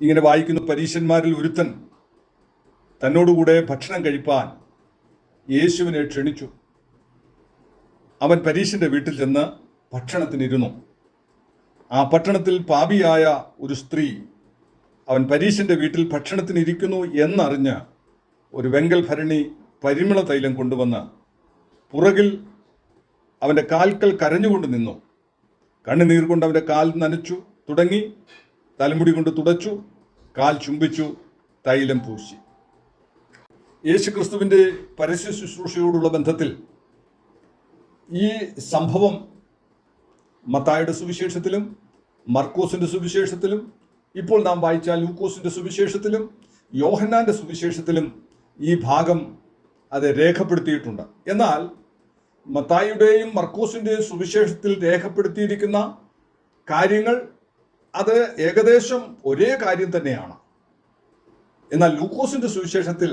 ഇങ്ങനെ വായിക്കുന്നു, പരീശന്മാരിൽ ഒരുത്തൻ തന്നോടുകൂടെ ഭക്ഷണം കഴിപ്പാൻ യേശുവിനെ ക്ഷണിച്ചു. അവൻ പരീശന്റെ വീട്ടിൽ ചെന്ന് ഭക്ഷണത്തിനിരുന്നു. ആ പട്ടണത്തിൽ പാപിയായ ഒരു സ്ത്രീ അവൻ പരീശന്റെ വീട്ടിൽ ഭക്ഷണത്തിനിരിക്കുന്നു എന്നറിഞ്ഞ് ഒരു വെങ്കൽ ഭരണി പരിമള തൈലം കൊണ്ടുവന്ന് പുറകിൽ അവൻ്റെ കാൽക്കൽ കരഞ്ഞുകൊണ്ട് നിന്നു. കണ്ണുനീർ കൊണ്ട് അവൻ്റെ കാൽ നനച്ചു തുടങ്ങി, തലമുടി കൊണ്ട് തുടച്ചു, കാൽ ചുംബിച്ചു, തൈലം പൂശി. യേശു ക്രിസ്തുവിൻ്റെ പരസ്യ ശുശ്രൂഷയോടുള്ള ബന്ധത്തിൽ ഈ സംഭവം മത്തായിയുടെ സുവിശേഷത്തിലും മർക്കോസിൻ്റെ സുവിശേഷത്തിലും ഇപ്പോൾ നാം വായിച്ച ലൂക്കോസിൻ്റെ സുവിശേഷത്തിലും യോഹന്നാൻ്റെ സുവിശേഷത്തിലും ഈ ഭാഗം അത് രേഖപ്പെടുത്തിയിട്ടുണ്ട്. എന്നാൽ മത്തായിയുടെയും മർക്കോസിൻ്റെയും സുവിശേഷത്തിൽ രേഖപ്പെടുത്തിയിരിക്കുന്ന കാര്യങ്ങൾ അത് ഏകദേശം ഒരേ കാര്യം തന്നെയാണ്. എന്നാൽ ലൂക്കോസിൻ്റെ സുവിശേഷത്തിൽ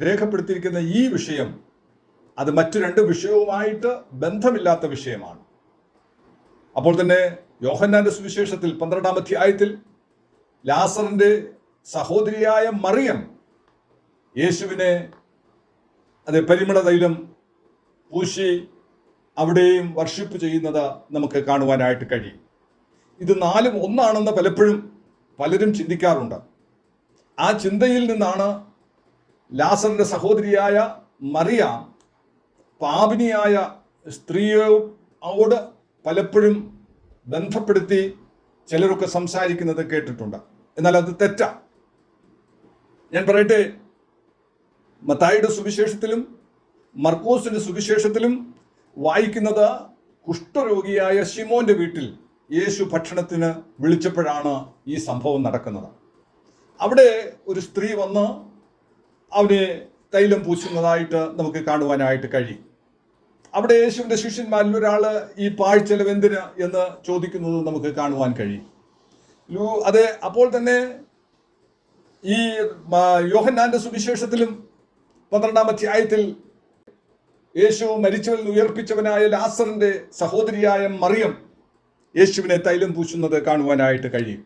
രേഖപ്പെടുത്തിയിരിക്കുന്ന ഈ വിഷയം അത് മറ്റു രണ്ട് വിഷയവുമായിട്ട് ബന്ധമില്ലാത്ത വിഷയമാണ്. അപ്പോൾ തന്നെ യോഹന്നാന്റെ സുവിശേഷത്തിൽ 12-ാം അധ്യായത്തിൽ ലാസറിന്റെ സഹോദരിയായ മറിയം യേശുവിനെ പരിമള തൈലം പൂശി അവിടെയും വർഷിപ്പ് ചെയ്യുന്നത് നമുക്ക് കാണുവാനായിട്ട് കഴിയും. ഇത് നാലും ഒന്നാണെന്ന് പലരും ചിന്തിക്കാറുണ്ട്. ആ ചിന്തയിൽ നിന്നാണ് ലാസറിന്റെ സഹോദരിയായ മറിയ പാപിനിയായ സ്ത്രീയോട് പലപ്പോഴും ബന്ധപ്പെടുത്തി ചിലരൊക്കെ സംസാരിക്കുന്നത് കേട്ടിട്ടുണ്ട്. എന്നാൽ അത് തെറ്റാ. ഞാൻ പറയട്ടെ, മത്തായിയുടെ സുവിശേഷത്തിലും മർക്കോസിന്റെ സുവിശേഷത്തിലും വായിക്കുന്നത് കുഷ്ഠരോഗിയായ ശിമോന്റെ വീട്ടിൽ യേശു ഭക്ഷണത്തിന് വിളിച്ചപ്പോഴാണ് ഈ സംഭവം നടക്കുന്നത്. അവിടെ ഒരു സ്ത്രീ വന്ന് അവനെ തൈലം പൂശുന്നതായിട്ട് നമുക്ക് കാണുവാനായിട്ട് കഴിയും. അവിടെ യേശുവിൻ്റെ ശിഷ്യന്മാരിൽ ഒരാൾ ഈ പാഴ്ചെലവ് എന്തിന് എന്ന് ചോദിക്കുന്നത് നമുക്ക് കാണുവാൻ കഴിയും. അതെ, അപ്പോൾ തന്നെ ഈ യോഹന്നാന്റെ സുവിശേഷത്തിലും 12-ാം അധ്യായത്തിൽ യേശു മരിച്ചവരിൽ ഉയർപ്പിച്ചവനായ ലാസറിന്റെ സഹോദരിയായ മറിയം യേശുവിനെ തൈലം പൂശുന്നത് കാണുവാനായിട്ട് കഴിയും.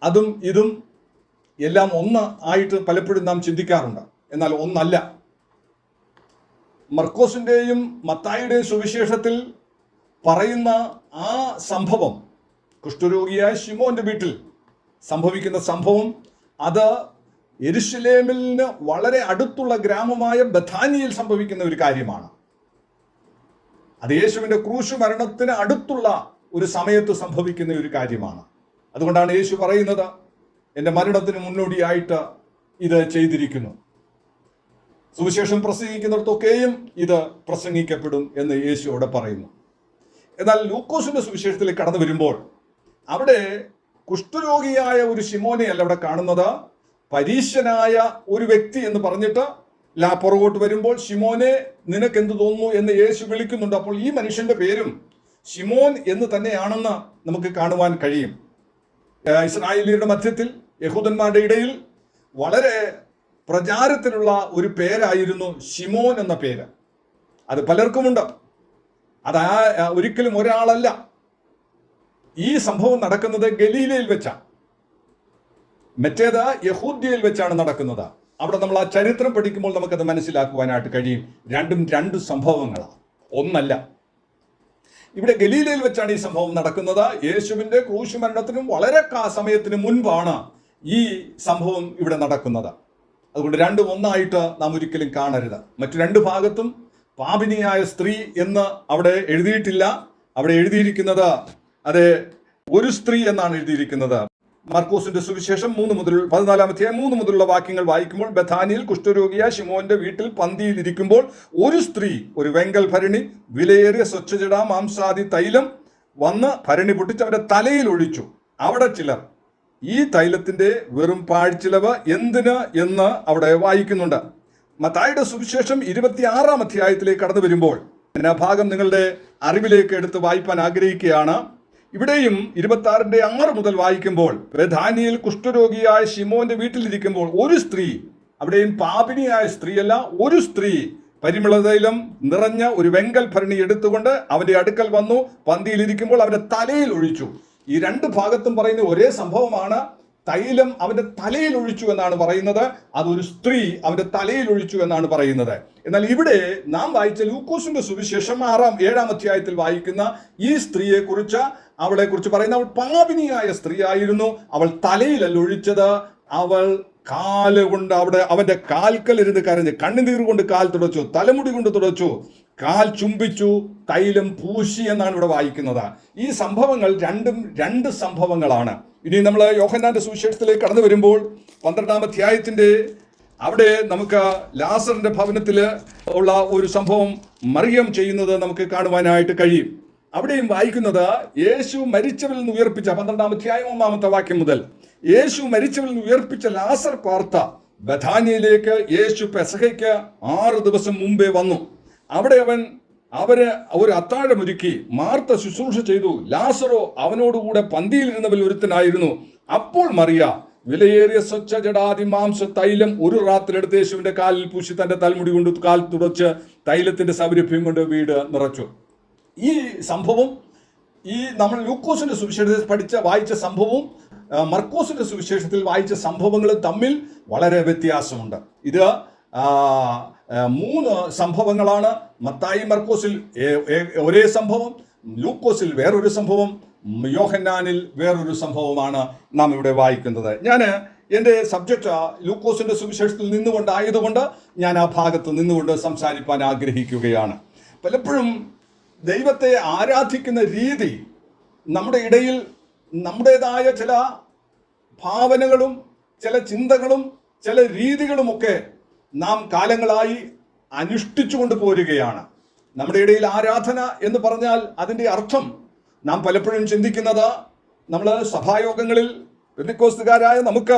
അതും ഇതും എല്ലാം ഒന്ന് ആയിട്ട് പലപ്പോഴും നാം ചിന്തിക്കാറുണ്ട്. എന്നാൽ ഒന്നല്ല. മർക്കോസിൻ്റെയും മത്തായിയുടെയും സുവിശേഷത്തിൽ പറയുന്ന ആ സംഭവം, കുഷ്ഠരോഗിയായ ശിമോന്റെ വീട്ടിൽ സംഭവിക്കുന്ന സംഭവം, അത് യെരുശലേമിന് വളരെ അടുത്തുള്ള ഗ്രാമമായ ബഥാനിയിൽ സംഭവിക്കുന്ന ഒരു കാര്യമാണ്. അത് യേശുവിൻ്റെ ക്രൂശ് മരണത്തിന് അടുത്തുള്ള ഒരു സമയത്ത് സംഭവിക്കുന്ന ഒരു കാര്യമാണ്. അതുകൊണ്ടാണ് യേശു പറയുന്നത്, എൻ്റെ മരണത്തിന് മുന്നോടിയായിട്ട് ഇത് ചെയ്തിരിക്കുന്നു. സുവിശേഷം പ്രസംഗിക്കുന്നിടത്തൊക്കെയും ഇത് പ്രസംഗിക്കപ്പെടും എന്ന് യേശു അവിടെ പറയുന്നു. എന്നാൽ ലൂക്കോസിന്റെ പുസ്തകത്തിലേക്ക് കടന്നു വരുമ്പോൾ അവിടെ കുഷ്ഠരോഗിയായ ഒരു ശിമോനെയല്ല അവിടെ കാണുന്നത്, പരീശനായ ഒരു വ്യക്തി എന്ന് പറഞ്ഞിട്ട് പുറകോട്ട് വരുമ്പോൾ ശിമോനെ നിനക്ക് എന്ത് തോന്നുന്നു എന്ന് യേശു വിളിക്കുന്നുണ്ട്. അപ്പോൾ ഈ മനുഷ്യന്റെ പേരും ശിമോൻ എന്ന് തന്നെയാണെന്ന് നമുക്ക് കാണുവാൻ കഴിയും. ഇസ്രായേലിയരുടെ മധ്യത്തിൽ, യഹൂദന്മാരുടെ ഇടയിൽ വളരെ പ്രചാരത്തിലുള്ള ഒരു പേരായിരുന്നു ശിമോൻ എന്ന പേര്. അത് പലർക്കുമുണ്ട്. അത് ഒരിക്കലും ഒരാളല്ല. ഈ സംഭവം നടക്കുന്നത് ഗലീലയിൽ വെച്ചാണ്, മറ്റേത് യഹൂദ്യയിൽ വെച്ചാണ് നടക്കുന്നത്. അവിടെ നമ്മൾ ആ ചരിത്രം പഠിക്കുമ്പോൾ നമുക്കത് മനസ്സിലാക്കുവാനായിട്ട് കഴിയും. രണ്ടും രണ്ട് സംഭവങ്ങളാണ്, ഒന്നല്ല. ഇവിടെ ഗലീലയിൽ വെച്ചാണ് ഈ സംഭവം നടക്കുന്നത്. യേശുവിന്റെ ക്രൂശ് മരണത്തിനും വളരെ സമയത്തിന് മുൻപാണ് ഈ സംഭവം ഇവിടെ നടക്കുന്നത്. അതുകൊണ്ട് രണ്ടും ഒന്നായിട്ട് നാം ഒരിക്കലും കാണരുത്. മറ്റു രണ്ട് ഭാഗത്തും പാപിനിയായ സ്ത്രീ എന്ന് അവിടെ എഴുതിയിട്ടില്ല. അവിടെ എഴുതിയിരിക്കുന്നത് അത് ഒരു സ്ത്രീ എന്നാണ് എഴുതിയിരിക്കുന്നത്. മർക്കോസിന്റെ സുവിശേഷം 14-ാം അധ്യായം 3 മുതലുള്ള വാക്യങ്ങൾ വായിക്കുമ്പോൾ, ബഥാനിയിൽ കുഷ്ഠരോഗിയായ ശിമോന്റെ വീട്ടിൽ പന്തിയിൽ ഇരിക്കുമ്പോൾ ഒരു സ്ത്രീ ഒരു വെങ്കൽ ഭരണി വിലയേറിയ സ്വച്ഛജട മാംസാദി തൈലം വന്ന് ഭരണി പൊട്ടിച്ച് അവരുടെ തലയിൽ ഒഴിച്ചു. അവിടെ ചിലർ ഈ തൈലത്തിന്റെ വെറും പാഴ്ചിലവ് എന്തിന് എന്ന് അവിടെ വായിക്കുന്നുണ്ട്. മത്തായിയുടെ സുവിശേഷം 26-ാം അധ്യായത്തിലേക്ക് കടന്നു വരുമ്പോൾ ഞാൻ ആ ഭാഗം നിങ്ങളുടെ അറിവിലേക്ക് എടുത്ത് വായിപ്പാൻ ആഗ്രഹിക്കുകയാണ്. ഇവിടെയും 26-ന്റെ 6 മുതൽ വായിക്കുമ്പോൾ, ബഥാനിയിൽ കുഷ്ഠരോഗിയായ ശിമോന്റെ വീട്ടിലിരിക്കുമ്പോൾ ഒരു സ്ത്രീ, അവിടെയും പാപിനിയായ സ്ത്രീയല്ല, ഒരു സ്ത്രീ പരിമള തൈലം നിറഞ്ഞ ഒരു വെങ്കൽ ഭരണി എടുത്തുകൊണ്ട് അവന്റെ അടുക്കൽ വന്നു, പന്തിയിലിരിക്കുമ്പോൾ അവന്റെ തലയിൽ ഒഴിച്ചു. ഈ രണ്ട് ഭാഗത്തും പറയുന്ന ഒരേ സംഭവമാണ്. തൈലം അവന്റെ തലയിൽ ഒഴിച്ചു എന്നാണ് പറയുന്നത്. അതൊരു സ്ത്രീ അവന്റെ തലയിൽ ഒഴിച്ചു എന്നാണ് പറയുന്നത്. എന്നാൽ ഇവിടെ നാം വായിച്ച ലൂക്കോസിന്റെ സുവിശേഷം 7-ാം അധ്യായത്തിൽ വായിക്കുന്ന ഈ സ്ത്രീയെ കുറിച്ച്, അവളെ കുറിച്ച് പറയുന്ന, അവൾ പാപിനിയായ സ്ത്രീ ആയിരുന്നു. അവൾ തലയിലല്ല ഒഴിച്ചത്, അവൾ കാലുകൊണ്ട് അവന്റെ കാൽക്കലിരുന്ന് കരഞ്ഞ് കണ്ണുനീർ കൊണ്ട് കാൽ തുടച്ചു, തലമുടി കൊണ്ട് തുടച്ചു, കാൽ ചുംബിച്ചു, തൈലം പൂശി എന്നാണ് ഇവിടെ വായിക്കുന്നത്. ഈ സംഭവങ്ങൾ രണ്ട് സംഭവങ്ങളാണ്. ഇനി നമ്മൾ യോഹന്നാന്റെ സുവിശേഷത്തിലേക്ക് കടന്നു വരുമ്പോൾ 12-ാം അധ്യായത്തിന്റെ അവിടെ നമുക്ക് ലാസറിന്റെ ഭവനത്തിൽ ഉള്ള ഒരു സംഭവം മറിയം ചെയ്യുന്നത് നമുക്ക് കാണുവാനായിട്ട് കഴിയും. അവിടെയും വായിക്കുന്നത് യേശു മരിച്ചവരിൽ നിന്ന് ഉയർപ്പിച്ച 12-ാം അധ്യായം 1-ാമത്തെ വാക്യം മുതൽ, യേശു മരിച്ചവരിൽ നിന്ന് ഉയർപ്പിച്ച ലാസർ പാർത്ത ബഥാനിയയിലേക്ക് യേശു പെസഹയ്ക്ക് 6 ദിവസം മുമ്പേ വന്നു. അവിടെ അവര് ഒരു അത്താഴമൊരുക്കി. മാർത്ത ശുശ്രൂഷ ചെയ്തു. ലാസറോ അവനോടുകൂടെ പന്തിയിലിരുന്നവരിൽ ഒരുത്തനായിരുന്നു. അപ്പോൾ മറിയ വിലയേറിയ സ്വച്ഛ ജടാതി മാംസ തൈലം ഒരു റാത്തിലെടുത്ത് യേശുവിന്റെ കാലിൽ പൂശി തന്റെ തലമുടി കൊണ്ട് കാൽ തുടച്ച് തൈലത്തിന്റെ സൗരഭ്യം കൊണ്ട് വീട് നിറച്ചു. ഈ സംഭവം നമ്മൾ ലൂക്കോസിന്റെ സുവിശേഷത്തിൽ വായിച്ച സംഭവവും മർക്കോസിന്റെ സുവിശേഷത്തിൽ വായിച്ച സംഭവങ്ങളും തമ്മിൽ വളരെ വ്യത്യാസമുണ്ട്. ഇത് 3 സംഭവങ്ങളാണ്. മത്തായി മർക്കോസിൽ ഒരേ സംഭവം, ലൂക്കോസിൽ വേറൊരു സംഭവം, യോഹന്നാനിൽ വേറൊരു സംഭവമാണ് നാം ഇവിടെ വായിക്കുന്നത്. ഞാൻ എൻ്റെ സബ്ജക്റ്റ് ലൂക്കോസിന്റെ സുവിശേഷത്തിൽ നിന്നുകൊണ്ടായതുകൊണ്ട് ഞാൻ ആ ഭാഗത്ത് നിന്നുകൊണ്ട് സംസാരിക്കാൻ ആഗ്രഹിക്കുകയാണ്. പലപ്പോഴും ദൈവത്തെ ആരാധിക്കുന്ന രീതി നമ്മുടെ ഇടയിൽ നമ്മുടേതായ ചില ഭാവനകളും ചില ചിന്തകളും ചില രീതികളുമൊക്കെ നാം കാലങ്ങളായി അനുഷ്ഠിച്ചുകൊണ്ട് പോരുകയാണ്. നമ്മുടെ ഇടയിൽ ആരാധന എന്ന് പറഞ്ഞാൽ അതിൻ്റെ അർത്ഥം നാം പലപ്പോഴും ചിന്തിക്കുന്നത്, നമ്മൾ സഭായോഗങ്ങളിൽ പെന്തക്കോസ്തുകാരായ നമുക്ക്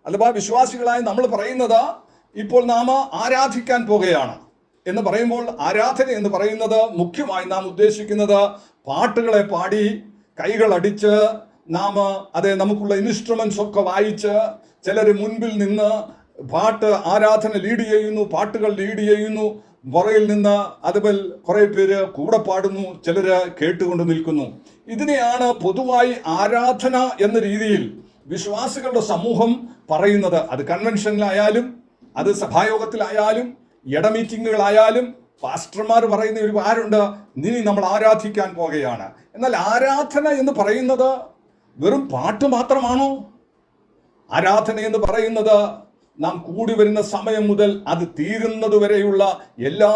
അഥവാ വിശ്വാസികളായ നമ്മൾ പറയുന്നത്, ഇപ്പോൾ നാം ആരാധിക്കാൻ പോകുകയാണ് എന്ന് പറയുമ്പോൾ ആരാധന എന്ന് പറയുന്നത് മുഖ്യമായി നാം ഉദ്ദേശിക്കുന്നത് പാട്ടുകളെ പാടി കൈകളടിച്ച് നാം നമുക്കുള്ള ഇൻസ്ട്രുമെന്റ്സ് ഒക്കെ വായിച്ച് ചിലർ മുൻപിൽ നിന്ന് ആരാധന ലീഡ് ചെയ്യുന്നു, പാട്ടുകൾ ലീഡ് ചെയ്യുന്നു, പുറയിൽ നിന്ന് അതുപോലെ കുറെ പേര് കൂടെ പാടുന്നു, ചിലര് കേട്ടുകൊണ്ട് നിൽക്കുന്നു. ഇതിനെയാണ് പൊതുവായി ആരാധന എന്ന രീതിയിൽ വിശ്വാസികളുടെ സമൂഹം പറയുന്നത്. അത് കൺവെൻഷനിലായാലും അത് സഭായോഗത്തിലായാലും മീറ്റിങ്ങുകളായാലും പാസ്റ്റർമാർ പറയുന്ന ഒരു ആരുണ്ട്, ഇനി നമ്മൾ ആരാധിക്കാൻ പോകുകയാണ്. എന്നാൽ ആരാധന എന്ന് പറയുന്നത് വെറും പാട്ട് മാത്രമാണോ? ആരാധന എന്ന് പറയുന്നത് നാം കൂടി വരുന്ന സമയം മുതൽ അത് തീരുന്നത് വരെയുള്ള എല്ലാ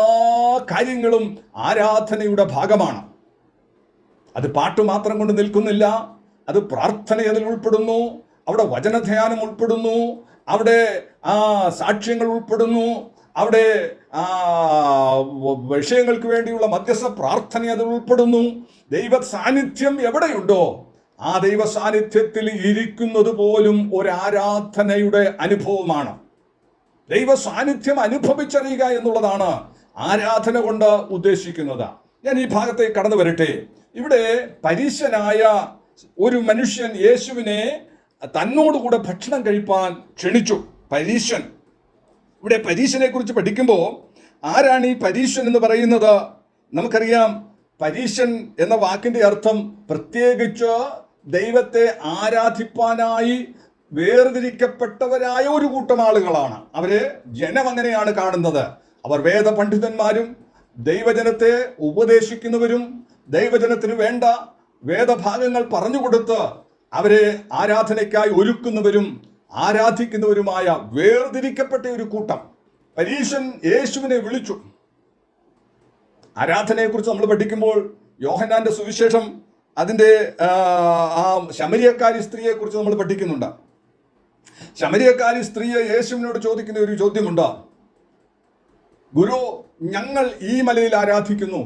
കാര്യങ്ങളും ആരാധനയുടെ ഭാഗമാണ്. അത് പാട്ട് മാത്രം കൊണ്ട് നിൽക്കുന്നില്ല, അത് പ്രാർത്ഥന അതിൽ ഉൾപ്പെടുന്നു, അവിടെ വചനധ്യാനം ഉൾപ്പെടുന്നു, അവിടെ സാക്ഷ്യങ്ങൾ ഉൾപ്പെടുന്നു, അവിടെ വിഷയങ്ങൾക്ക് വേണ്ടിയുള്ള മധ്യസ്ഥ പ്രാർത്ഥന അതിൽ ഉൾപ്പെടുന്നു. ദൈവ സാന്നിധ്യം എവിടെയുണ്ടോ ആ ദൈവ സാന്നിധ്യത്തിൽ ഇരിക്കുന്നത് പോലും ഒരു ആരാധനയുടെ അനുഭവമാണ്. ദൈവ സാന്നിധ്യം അനുഭവിച്ചറിയുക എന്നുള്ളതാണ് ആരാധന കൊണ്ട് ഉദ്ദേശിക്കുന്നത്. ഞാൻ ഈ ഭാഗത്തേക്ക് കടന്നു വരട്ടെ. ഇവിടെ പരീശനായ ഒരു മനുഷ്യൻ യേശുവിനെ തന്നോടുകൂടെ ഭക്ഷണം കഴിപ്പാൻ ക്ഷണിച്ചു. പരീശൻ, ഇവിടെ പരീശനെ കുറിച്ച് പഠിക്കുമ്പോൾ ആരാണ് ഈ പരീശൻ എന്ന് പറയുന്നത്? നമുക്കറിയാം, പരീശൻ എന്ന വാക്കിന്റെ അർത്ഥം പ്രത്യേകിച്ച് ദൈവത്തെ ആരാധിപ്പാനായി വേർതിരിക്കപ്പെട്ടവരായ ഒരു കൂട്ടം ആളുകളാണ്. അവരെ ജനം അങ്ങനെയാണ് കാണുന്നത്. അവർ വേദപണ്ഡിതന്മാരും ദൈവജനത്തെ ഉപദേശിക്കുന്നവരും ദൈവജനത്തിന് വേണ്ട വേദഭാഗങ്ങൾ പറഞ്ഞുകൊടുത്ത് അവരെ ആരാധനയ്ക്കായി ഒരുക്കുന്നവരും ആരാധിക്കുന്നവരുമായ വേർതിരിക്കപ്പെട്ട ഒരു കൂട്ടം. പരീശൻ യേശുവിനെ വിളിച്ചു. ആരാധനയെക്കുറിച്ച് നമ്മൾ പഠിക്കുമ്പോൾ യോഹന്നാന്റെ സുവിശേഷം അതിൻ്റെ ആ ശമരിയക്കാരി സ്ത്രീയെ കുറിച്ച് നമ്മൾ പഠിക്കുന്നുണ്ട്. ശമരിയക്കാരി സ്ത്രീയെ യേശുവിനോട് ചോദിക്കുന്ന ഒരു ചോദ്യമുണ്ട്. ഗുരു, ഞങ്ങൾ ഈ മലയിൽ ആരാധിക്കുന്നു,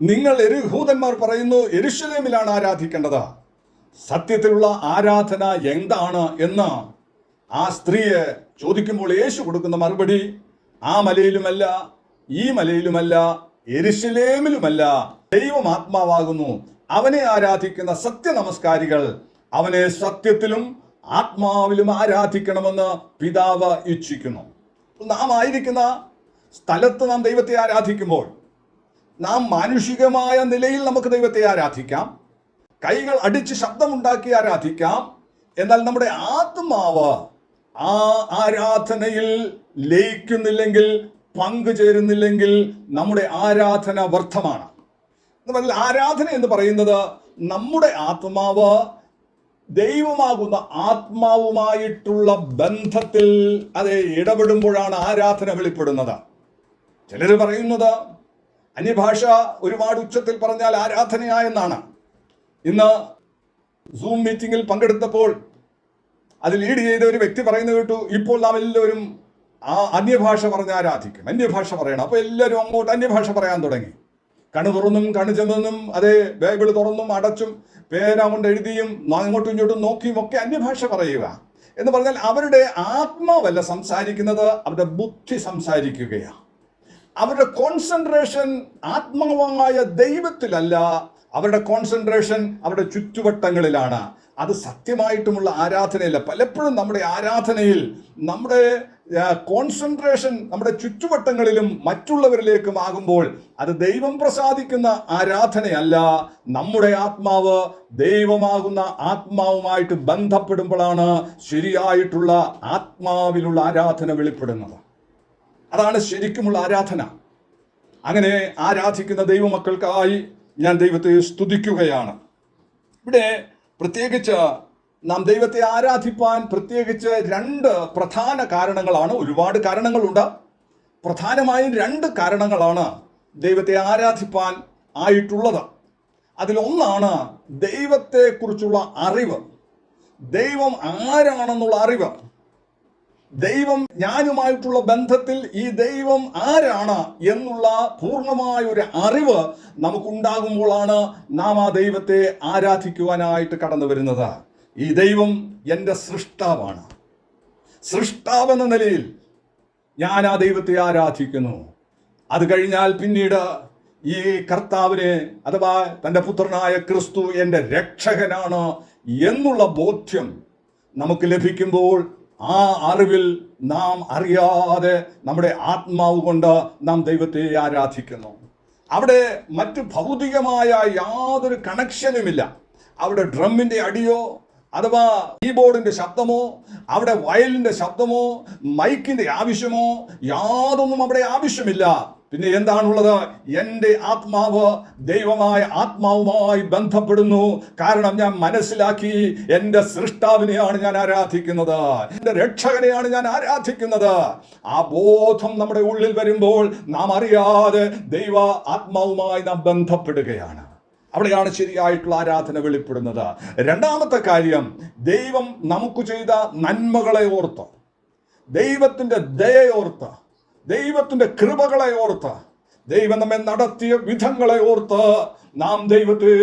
നിങ്ങൾ യഹൂദന്മാർ പറയുന്നു യെരൂശലേമിലാണ് ആരാധിക്കേണ്ടത്. സത്യത്തിലുള്ള ആരാധന എന്താണ് എന്ന് ആ സ്ത്രീയെ ചോദിക്കുമ്പോൾ യേശു കൊടുക്കുന്ന മറുപടി, ആ മലയിലുമല്ല, ഈ മലയിലുമല്ല, യെരൂശലേമിലുമല്ല, ദൈവം ആത്മാവാകുന്നു. അവനെ ആരാധിക്കുന്ന സത്യനമസ്കാരികൾ അവനെ സത്യത്തിലും ആത്മാവിലും ആരാധിക്കണമെന്ന് പിതാവ് ഇച്ഛിക്കുന്നു. നാം ആയിരിക്കുന്ന സ്ഥലത്ത് നാം ദൈവത്തെ ആരാധിക്കുമ്പോൾ നാം മാനുഷികമായ നിലയിൽ നമുക്ക് ദൈവത്തെ ആരാധിക്കാം, കൈകൾ അടിച്ച് ശബ്ദമുണ്ടാക്കി ആരാധിക്കാം. എന്നാൽ നമ്മുടെ ആത്മാവ് ആ ആരാധനയിൽ ലയിക്കുന്നില്ലെങ്കിൽ, പങ്കുചേരുന്നില്ലെങ്കിൽ നമ്മുടെ ആരാധന വ്യർത്ഥമാണ്. എന്ന് പറഞ്ഞാൽ ആരാധന എന്ന് പറയുന്നത് നമ്മുടെ ആത്മാവ് ദൈവമാകുന്ന ആത്മാവുമായിട്ടുള്ള ബന്ധത്തിൽ അത് ഇടപെടുമ്പോഴാണ് ആരാധന വെളിപ്പെടുന്നത്. ചിലർ പറയുന്നത് അന്യഭാഷ ഒരുപാട് ഉച്ചത്തിൽ പറഞ്ഞാൽ ആരാധനയായെന്നാണ്. ഇന്ന് സൂം മീറ്റിംഗിൽ പങ്കെടുത്തപ്പോൾ അത് ലീഡ് ചെയ്ത ഒരു വ്യക്തി പറയുന്നത് കേട്ടു, ഇപ്പോൾ നാം എല്ലാവരും അന്യഭാഷ പറഞ്ഞ് ആരാധിക്കും, അന്യഭാഷ പറയണം. അപ്പോൾ എല്ലാവരും അങ്ങോട്ട് അന്യഭാഷ പറയാൻ തുടങ്ങി. കണ്ണു തുറന്നും കണ്ണു ചെന്നും അതേ ബൈബിൾ തുറന്നും അടച്ചും പേന കൊണ്ട് എഴുതിയും അങ്ങോട്ടും ഇങ്ങോട്ടും നോക്കിയും ഒക്കെ അന്യഭാഷ പറയുക എന്ന് പറഞ്ഞാൽ അവരുടെ ആത്മാവല്ല സംസാരിക്കുന്നത്, അവരുടെ ബുദ്ധി സംസാരിക്കുകയാണ്. അവരുടെ കോൺസെൻട്രേഷൻ ആത്മാവായ ദൈവത്തിലല്ല, അവരുടെ കോൺസെൻട്രേഷൻ അവരുടെ ചുറ്റുവട്ടങ്ങളിലാണ്. അത് സത്യമായിട്ടുമുള്ള ആരാധനയല്ല. പലപ്പോഴും നമ്മുടെ ആരാധനയിൽ നമ്മുടെ കോൺസെൻട്രേഷൻ നമ്മുടെ ചുറ്റുവട്ടങ്ങളിലും മറ്റുള്ളവരിലേക്കും ആകുമ്പോൾ അത് ദൈവം പ്രസാദിക്കുന്ന ആരാധനയല്ല. നമ്മുടെ ആത്മാവ് ദൈവമാകുന്ന ആത്മാവുമായിട്ട് ബന്ധപ്പെടുമ്പോഴാണ് ശരിയായിട്ടുള്ള ആത്മാവിലുള്ള ആരാധന വെളിപ്പെടുന്നത്. അതാണ് ശരിക്കുമുള്ള ആരാധന. അങ്ങനെ ആരാധിക്കുന്ന ദൈവമക്കൾക്കായി ഞാൻ ദൈവത്തെ സ്തുതിക്കുകയാണ്. ഇവിടെ പ്രത്യേകിച്ച് നാം ദൈവത്തെ ആരാധിപ്പാൻ പ്രത്യേകിച്ച് രണ്ട് പ്രധാന കാരണങ്ങളാണ്. ഒരുപാട് കാരണങ്ങളുണ്ട്. പ്രധാനമായും രണ്ട് കാരണങ്ങളാണ് ദൈവത്തെ ആരാധിപ്പാൻ ആയിട്ടുള്ളത്. അതിലൊന്നാണ് ദൈവത്തെക്കുറിച്ചുള്ള അറിവ്, ദൈവം ആരാണെന്നുള്ള അറിവ്. ദൈവം ഞാനുമായിട്ടുള്ള ബന്ധത്തിൽ ഈ ദൈവം ആരാണ് എന്നുള്ള പൂർണ്ണമായ ഒരു അറിവ് നമുക്കുണ്ടാകുമ്പോഴാണ് നാം ആ ദൈവത്തെ ആരാധിക്കുവാനായിട്ട് കടന്നു വരുന്നത്. ഈ ദൈവം എൻ്റെ സൃഷ്ടാവാണ്. സൃഷ്ടാവെന്ന നിലയിൽ ഞാൻ ആ ദൈവത്തെ ആരാധിക്കുന്നു. അത് കഴിഞ്ഞാൽ പിന്നീട് ഈ കർത്താവിനെ അഥവാ തൻ്റെ പുത്രനായ ക്രിസ്തു എൻ്റെ രക്ഷകനാണ് എന്നുള്ള ബോധ്യം നമുക്ക് ലഭിക്കുമ്പോൾ ആ അറിവിൽ നാം അറിയാതെ നമ്മുടെ ആത്മാവ് കൊണ്ട് നാം ദൈവത്തെ ആരാധിക്കുന്നു. അവിടെ മറ്റ് ഭൗതികമായ യാതൊരു കണക്ഷനുമില്ല. അവിടെ ഡ്രമ്മിൻ്റെ അടിയോ അഥവാ കീബോർഡിൻ്റെ ശബ്ദമോ അവിടെ വയലിൻ്റെ ശബ്ദമോ മൈക്കിൻ്റെ ആവശ്യമോ യാതൊന്നും അവിടെ ആവശ്യമില്ല. പിന്നെ എന്താണുള്ളത്? എൻ്റെ ആത്മാവ് ദൈവമായ ആത്മാവുമായി ബന്ധപ്പെടുന്നു. കാരണം ഞാൻ മനസ്സിലാക്കി എൻ്റെ സൃഷ്ടാവിനെയാണ് ഞാൻ ആരാധിക്കുന്നത്, എൻ്റെ രക്ഷകനെയാണ് ഞാൻ ആരാധിക്കുന്നത്. ആ ബോധം നമ്മുടെ ഉള്ളിൽ വരുമ്പോൾ നാം അറിയാതെ ദൈവ ആത്മാവുമായി നാം ബന്ധപ്പെടുകയാണ്. അവിടെയാണ് ശരിയായിട്ടുള്ള ആരാധന വെളിപ്പെടുന്നത്. രണ്ടാമത്തെ കാര്യം, ദൈവം നമുക്ക് ചെയ്ത നന്മകളെ ഓർത്ത്, ദൈവത്തിൻ്റെ ദയയോർത്ത്, ദൈവത്തിൻ്റെ കൃപകളെ ഓർത്ത്, ദൈവം നമ്മെ നടത്തിയ വിധങ്ങളെ ഓർത്ത് നാം ദൈവത്തെ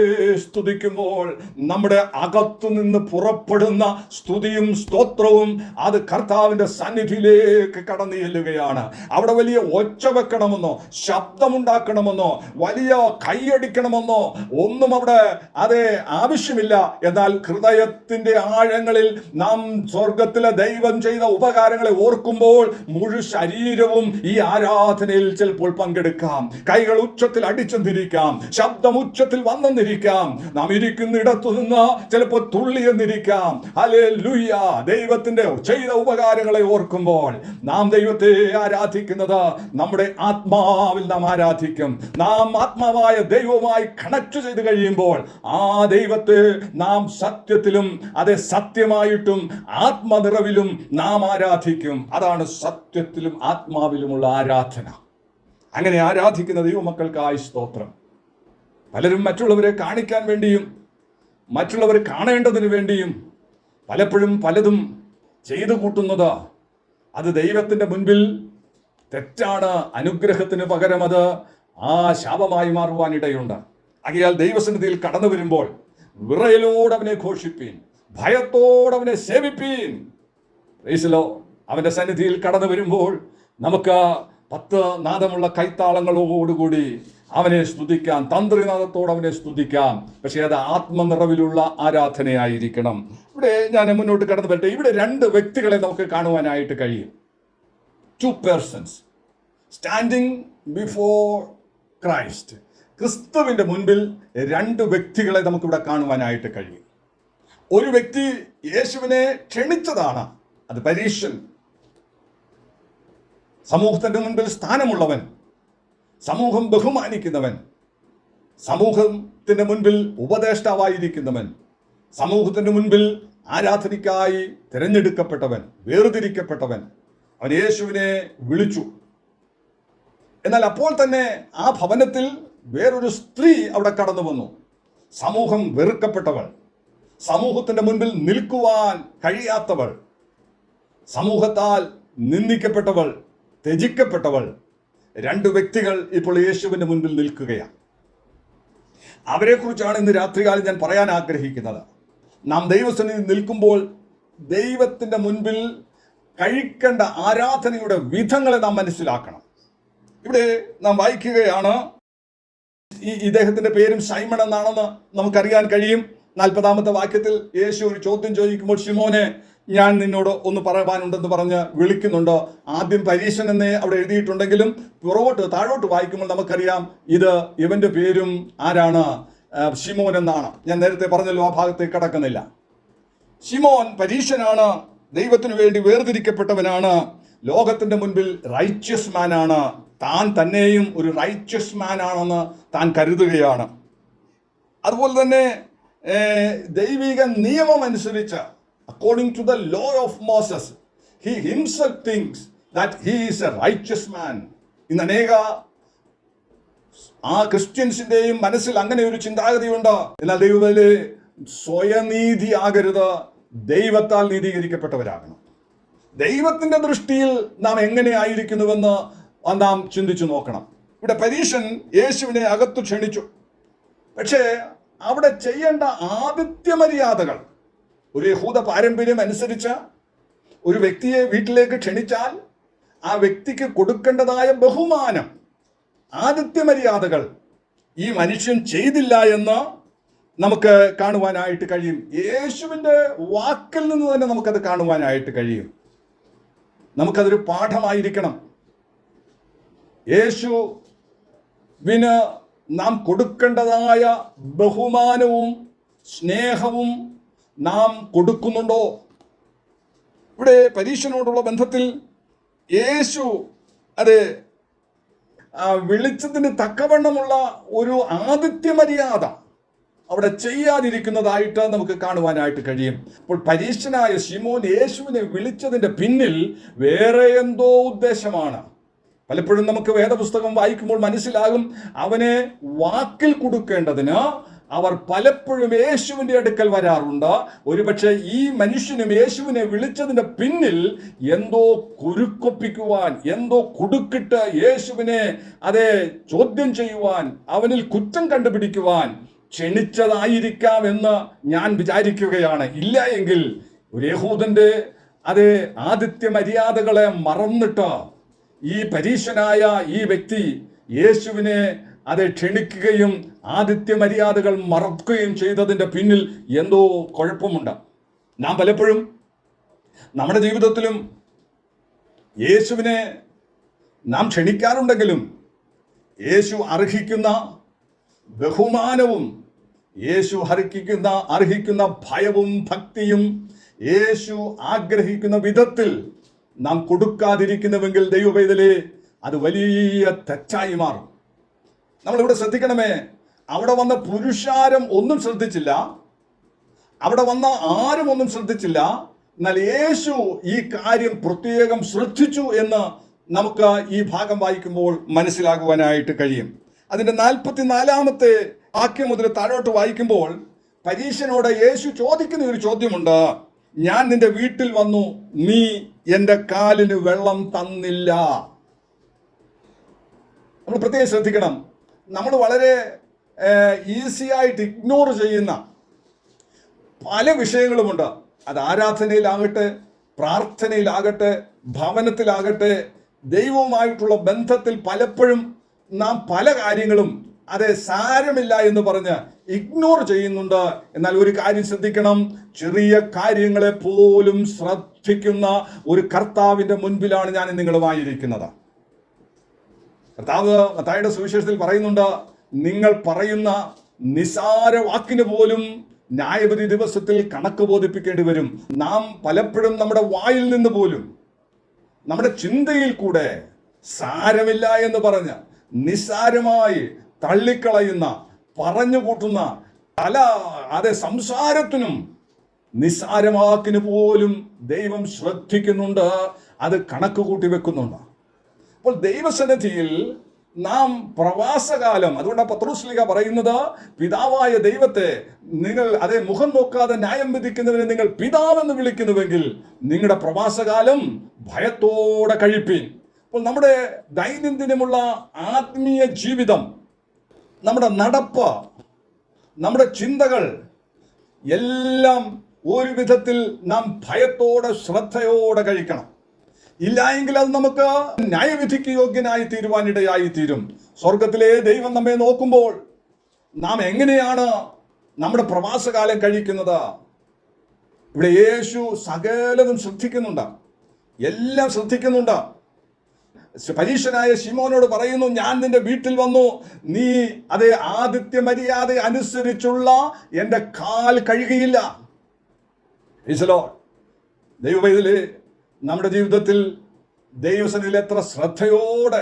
സ്തുതിക്കുമ്പോൾ നമ്മുടെ അകത്തു നിന്ന് പുറപ്പെടുന്ന സ്തുതിയും സ്തോത്രവും അത് കർത്താവിൻ്റെ സന്നിധിയിലേക്ക് കടന്നു ചെല്ലുകയാണ്. അവിടെ വലിയ ഒച്ച വെക്കണമെന്നോ ശബ്ദമുണ്ടാക്കണമെന്നോ വലിയ കൈയടിക്കണമെന്നോ ഒന്നും അവിടെ അതേ ആവശ്യമില്ല. എന്നാൽ ഹൃദയത്തിൻ്റെ ആഴങ്ങളിൽ നാം സ്വർഗത്തിലെ ദൈവം ചെയ്ത ഉപകാരങ്ങളെ ഓർക്കുമ്പോൾ മുഴു ശരീരവും ഈ ആരാധനയിൽ ചിലപ്പോൾ പങ്കെടുക്കാം. കൈകൾ ഉച്ചത്തിൽ അടിച്ചെന്നിരിക്കാം, ശബ്ദം ഉച്ചത്തിൽ വന്നെന്നിരിക്കാം, നാം ഇരിക്കുന്നിടത്തു നിന്ന് ചിലപ്പോൾ തുള്ളിയെന്നിരിക്കാം. ഹല്ലേലൂയ! ദൈവത്തിന്റെ ചെയ്ത ഉപകാരങ്ങളെ ഓർക്കുമ്പോൾ നാം ദൈവത്തെ ആരാധിക്കുന്നത് നമ്മുടെ ആത്മാവിൽ നാം ആരാധിക്കും. നാം ആത്മാവായ ദൈവവുമായി കണക്ട് ചെയ്ത് കഴിയുമ്പോൾ ആ ദൈവത്തെ നാം സത്യത്തിലും അതേ സത്യമായിട്ടും ആത്മനിറവിലും നാം ആരാധിക്കും. അതാണ് സത്യത്തിലും ആത്മാവിലുമുള്ള ആരാധന. അങ്ങനെ ആരാധിക്കുന്ന ദൈവമക്കൾക്കായി സ്തോത്രം. പലരും മറ്റുള്ളവരെ കാണിക്കാൻ വേണ്ടിയും മറ്റുള്ളവർ കാണേണ്ടതിന് വേണ്ടിയും പലപ്പോഴും പലതും ചെയ്തു കൂട്ടുന്നത് അത് ദൈവത്തിൻ്റെ മുൻപിൽ തെറ്റാണ്. അനുഗ്രഹത്തിന് പകരം അത് ആ ശാപമായി മാറുവാനിടയുണ്ട്. ആകയാൽ ദൈവസന്നിധിയിൽ കടന്നു വരുമ്പോൾ വിറയലോടെ അവനെ ഘോഷിപ്പീൻ, ഭയത്തോടെ അവനെ സേവിപ്പീൻ. പ്രൈസ് അവൻ്റെ സന്നിധിയിൽ കടന്നു വരുമ്പോൾ നമുക്ക് 10 നാദമുള്ള കൈത്താളങ്ങളോടുകൂടി അവനെ സ്തുതിക്കാം, തന്ത്രിനാദത്തോടെ അവനെ സ്തുതിക്കാം. പക്ഷേ അത് ആത്മനിറവിലുള്ള ആരാധനയായിരിക്കണം. ഇവിടെ ഞാൻ മുന്നോട്ട് കടന്നു വരട്ടെ. ഇവിടെ 2 വ്യക്തികളെ നമുക്ക് കാണുവാനായിട്ട് കഴിയും. 2 persons സ്റ്റാൻഡിങ് ബിഫോർ ക്രൈസ്റ്റ്. ക്രിസ്തുവിൻ്റെ മുൻപിൽ 2 വ്യക്തികളെ നമുക്കിവിടെ കാണുവാനായിട്ട് കഴിയും. ഒരു വ്യക്തി യേശുവിനെ ക്ഷണിച്ചതാണ്. അത് പരീശൻ, സമൂഹത്തിന്റെ മുൻപിൽ സ്ഥാനമുള്ളവൻ, സമൂഹം ബഹുമാനിക്കുന്നവൻ, സമൂഹത്തിന്റെ മുൻപിൽ ഉപദേഷ്ടാവായിരിക്കുന്നവൻ, സമൂഹത്തിന്റെ മുൻപിൽ ആരാധനയ്ക്കായി തിരഞ്ഞെടുക്കപ്പെട്ടവൻ, വേർതിരിക്കപ്പെട്ടവൻ. അവൻ യേശുവിനെ വിളിച്ചു. എന്നാൽ അപ്പോൾ തന്നെ ആ ഭവനത്തിൽ വേറൊരു സ്ത്രീ അവിടെ കടന്നു വന്നു. സമൂഹം വെറുക്കപ്പെട്ടവൾ, സമൂഹത്തിന്റെ മുൻപിൽ നിൽക്കുവാൻ കഴിയാത്തവൾ, സമൂഹത്താൽ നിന്ദിക്കപ്പെട്ടവൾ, ത്യജിക്കപ്പെട്ടവൾ. രണ്ട് വ്യക്തികൾ ഇപ്പോൾ യേശുവിന്റെ മുൻപിൽ നിൽക്കുകയാണ്. അവരെക്കുറിച്ചാണ് ഇന്ന് രാത്രികാലം ഞാൻ പറയാൻ ആഗ്രഹിക്കുന്നത്. നാം ദൈവസന്നിധിയിൽ നിൽക്കുമ്പോൾ ദൈവത്തിന്റെ മുൻപിൽ കഴിക്കേണ്ട ആരാധനയുടെ വിധങ്ങളെ നാം മനസ്സിലാക്കണം. ഇവിടെ നാം വായിക്കുകയാണ്, ഇദ്ദേഹത്തിന്റെ പേരും സൈമൺ എന്നാണെന്ന് നമുക്കറിയാൻ കഴിയും. 40-ാമത്തെ വാക്യത്തിൽ യേശു ഒരു ചോദ്യം ചോദിക്കുമ്പോൾ, ശിമോനെ, ഞാൻ നിന്നോട് ഒന്ന് പറയാനുണ്ടെന്ന് പറഞ്ഞ് വിളിക്കുന്നുണ്ട്. ആദ്യം പരീശൻ എന്നേ അവിടെ എഴുതിയിട്ടുണ്ടെങ്കിലും താഴോട്ട് വായിക്കുമ്പോൾ നമുക്കറിയാം ഇവന്റെ പേരും ആരാണ്? ശിമോൻ എന്നാണ്. ഞാൻ നേരത്തെ പറഞ്ഞല്ലോ, ആ ഭാഗത്തേക്ക് കടക്കുന്നില്ല. ശിമോൻ പരീശനാണ്, ദൈവത്തിനു വേണ്ടി വേർതിരിക്കപ്പെട്ടവനാണ്, ലോകത്തിന്റെ മുൻപിൽ റൈറ്റ്യസ് മാൻ ആണ്. താൻ തന്നെയും ഒരു റൈറ്റ്യസ് മാൻ ആണെന്ന് താൻ കരുതുകയാണ്. അതുപോലെ തന്നെ ദൈവിക നിയമം അനുസരിച്ച്, according to the law of Moses, he himself thinks that he is a righteous man. ഇന്ന് അനേക ക്രിസ്ത്യൻസിന്റെയും മനസ്സിൽ അങ്ങനെ ഒരു ചിന്താഗതിയുണ്ട്. എന്നാൽ ദൈവത്തിലെ സ്വയനീതി ആകരുത്, ദൈവത്താൽ നീതീകരിക്കപ്പെട്ടവരാകണം. ദൈവത്തിന്റെ ദൃഷ്ടിയിൽ നാം എങ്ങനെ ആയിരിക്കുന്നുവെന്ന് നാം ചിന്തിച്ചു നോക്കണം. ഇവിടെ പരീശൻ യേശുവിനെ അകത്തു ക്ഷണിച്ചു. പക്ഷേ അവിടെ ചെയ്യേണ്ട ആതിഥ്യ മര്യാദകൾ, ഒരു യഹൂദ പാരമ്പര്യം അനുസരിച്ച് ഒരു വ്യക്തിയെ വീട്ടിലേക്ക് ക്ഷണിച്ചാൽ ആ വ്യക്തിക്ക് കൊടുക്കേണ്ടതായ ബഹുമാനം, ആതിഥ്യ മര്യാദകൾ ഈ മനുഷ്യൻ ചെയ്തില്ല എന്ന് നമുക്ക് കാണുവാനായിട്ട് കഴിയും. യേശുവിൻ്റെ വാക്കിൽ നിന്ന് തന്നെ നമുക്കത് കാണുവാനായിട്ട് കഴിയും. നമുക്കതൊരു പാഠമായിരിക്കണം. യേശുവിന് നാം കൊടുക്കേണ്ടതായ ബഹുമാനവും സ്നേഹവും നാം കൊടുക്കുന്നുണ്ടോ? ഇവിടെ പരീശനോടുള്ള ബന്ധത്തിൽ യേശു വിളിച്ചതിന് തക്കവണ്ണമുള്ള ഒരു ആതിഥ്യ മര്യാദ അവിടെ ചെയ്യാതിരിക്കുന്നതായിട്ട് നമുക്ക് കാണുവാനായിട്ട് കഴിയും. അപ്പോൾ പരീശനായ ശിമോൻ യേശുവിനെ വിളിച്ചതിൻ്റെ പിന്നിൽ വേറെ എന്തോ ഉദ്ദേശമാണ്. പലപ്പോഴും നമുക്ക് വേദപുസ്തകം വായിക്കുമ്പോൾ മനസ്സിലാകും, അവനെ വാക്കിൽ കൊടുക്കേണ്ടതിന് അവർ പലപ്പോഴും യേശുവിൻ്റെ അടുക്കൽ വരാറുണ്ട്. ഒരുപക്ഷെ ഈ മനുഷ്യനും യേശുവിനെ വിളിച്ചതിൻ്റെ പിന്നിൽ എന്തോ കുരുക്കൊപ്പിക്കുവാൻ, എന്തോ കുടുക്കിട്ട് യേശുവിനെ ചോദ്യം ചെയ്യുവാൻ, അവനിൽ കുറ്റം കണ്ടുപിടിക്കുവാൻ ക്ഷണിച്ചതായിരിക്കാം എന്ന് ഞാൻ വിചാരിക്കുകയാണ്. ഇല്ല എങ്കിൽ ഒരു യഹൂദന്റെ ആതിഥ്യ മര്യാദകളെ മറന്നിട്ട് ഈ പരീശനായ ഈ വ്യക്തി യേശുവിനെ ക്ഷണിക്കുകയും ആതിഥ്യ മര്യാദകൾ മറക്കുകയും ചെയ്തതിൻ്റെ പിന്നിൽ എന്തോ കുഴപ്പമുണ്ട്. നാം പലപ്പോഴും നമ്മുടെ ജീവിതത്തിലും യേശുവിനെ നാം ക്ഷണിക്കാറുണ്ടെങ്കിലും യേശു അർഹിക്കുന്ന ബഹുമാനവും, യേശു അർഹിക്കുന്ന ഭയവും ഭക്തിയും യേശു ആഗ്രഹിക്കുന്ന വിധത്തിൽ നാം കൊടുക്കാതിരിക്കുന്നുവെങ്കിൽ ദൈവവേദലേ അത് വലിയ തെറ്റായി മാറും. നമ്മളിവിടെ ശ്രദ്ധിക്കണമേ, അവിടെ വന്ന പുരുഷാരം ഒന്നും ശ്രദ്ധിച്ചില്ല, അവിടെ വന്ന ആരും ഒന്നും ശ്രദ്ധിച്ചില്ല. എന്നാൽ യേശു ഈ കാര്യം പ്രത്യേകം ശ്രദ്ധിച്ചു എന്ന് നമുക്ക് ഈ ഭാഗം വായിക്കുമ്പോൾ മനസ്സിലാകുവാനായിട്ട് കഴിയും. അതിൻ്റെ 44-ാമത്തെ വാക്യം മുതൽ താഴോട്ട് വായിക്കുമ്പോൾ പരീശനോട് യേശു ചോദിക്കുന്ന ഒരു ചോദ്യമുണ്ട്. ഞാൻ നിന്റെ വീട്ടിൽ വന്നു, നീ എൻ്റെ കാലിന് വെള്ളം തന്നില്ല. നമ്മൾ പ്രത്യേകം ശ്രദ്ധിക്കണം. നമ്മൾ വളരെ ഈസിയായിട്ട് ഇഗ്നോർ ചെയ്യുന്ന പല വിഷയങ്ങളുമുണ്ട്. അത് ആരാധനയിലാകട്ടെ, പ്രാർത്ഥനയിലാകട്ടെ, ഭവനത്തിലാകട്ടെ, ദൈവവുമായിട്ടുള്ള ബന്ധത്തിൽ പലപ്പോഴും നാം പല കാര്യങ്ങളും സാരമില്ല എന്ന് പറഞ്ഞ് ഇഗ്നോർ ചെയ്യുന്നുണ്ട്. എന്നാൽ ഒരു കാര്യം ശ്രദ്ധിക്കണം, ചെറിയ കാര്യങ്ങളെ പോലും ശ്രദ്ധിക്കുന്ന ഒരു കർത്താവിൻ്റെ മുൻപിലാണ് ഞാൻ നിങ്ങളുമായിരിക്കുന്നത്. കർത്താവ് മത്തായിയുടെ സുവിശേഷത്തിൽ പറയുന്നുണ്ട്, നിങ്ങൾ പറയുന്ന നിസാര വാക്കിന് പോലും ന്യായവിധി ദിവസത്തിൽ കണക്ക് ബോധിപ്പിക്കേണ്ടി വരും. നാം പലപ്പോഴും നമ്മുടെ വായിൽ നിന്ന് പോലും നമ്മുടെ ചിന്തയിൽ കൂടെ സാരമില്ല എന്ന് പറഞ്ഞ് നിസ്സാരമായി തള്ളിക്കളയുന്ന, പറഞ്ഞു കൂട്ടുന്ന അതെ സംസാരത്തിനും നിസ്സാരമാക്കിന് പോലും ദൈവം ശ്രദ്ധിക്കുന്നുണ്ട്, അത് കണക്ക് കൂട്ടി വെക്കുന്നുണ്ട്. അപ്പോൾ ദൈവസന്നിധിയിൽ നാം പ്രവാസകാലം, അതുകൊണ്ടാണ് പത്രോസ്ലീഹ പറയുന്നത്, പിതാവായ ദൈവത്തെ നിങ്ങൾ മുഖം നോക്കാതെ ന്യായം വിധിക്കുന്നവരെ നിങ്ങൾ പിതാവെന്ന് വിളിക്കുന്നുവെങ്കിൽ നിങ്ങളുടെ പ്രവാസകാലം ഭയത്തോടെ കഴിപ്പീൻ. അപ്പോൾ നമ്മുടെ ദൈനംദിനമുള്ള ആത്മീയ ജീവിതം, നമ്മുടെ നടപ്പ്, നമ്മുടെ ചിന്തകൾ എല്ലാം ഒരു വിധത്തിൽ നാം ഭയത്തോടെ ശ്രദ്ധയോടെ കഴിക്കണം. ഇല്ല എങ്കിൽ അത് നമുക്ക് ന്യായവിധിക്ക് യോഗ്യനായി തീരുവാനിടയായി തീരും. സ്വർഗത്തിലെ ദൈവം നമ്മെ നോക്കുമ്പോൾ നാം എങ്ങനെയാണ് നമ്മുടെ പ്രവാസകാലം കഴിക്കുന്നത്? ഇവിടെ യേശു സകലതും ശ്രദ്ധിക്കുന്നുണ്ട്, എല്ലാം ശ്രദ്ധിക്കുന്നുണ്ട്. പരീശനായ ശിമോനോട് പറയുന്നു, ഞാൻ നിന്റെ വീട്ടിൽ വന്നു, നീ ആതിഥ്യ മര്യാദ അനുസരിച്ചുള്ള എൻ്റെ കാൽ കഴുകിയില്ല. ദൈവവേദലേ, നമ്മുടെ ജീവിതത്തിൽ ദൈവസന്നിധിയിൽ എത്ര ശ്രദ്ധയോടെ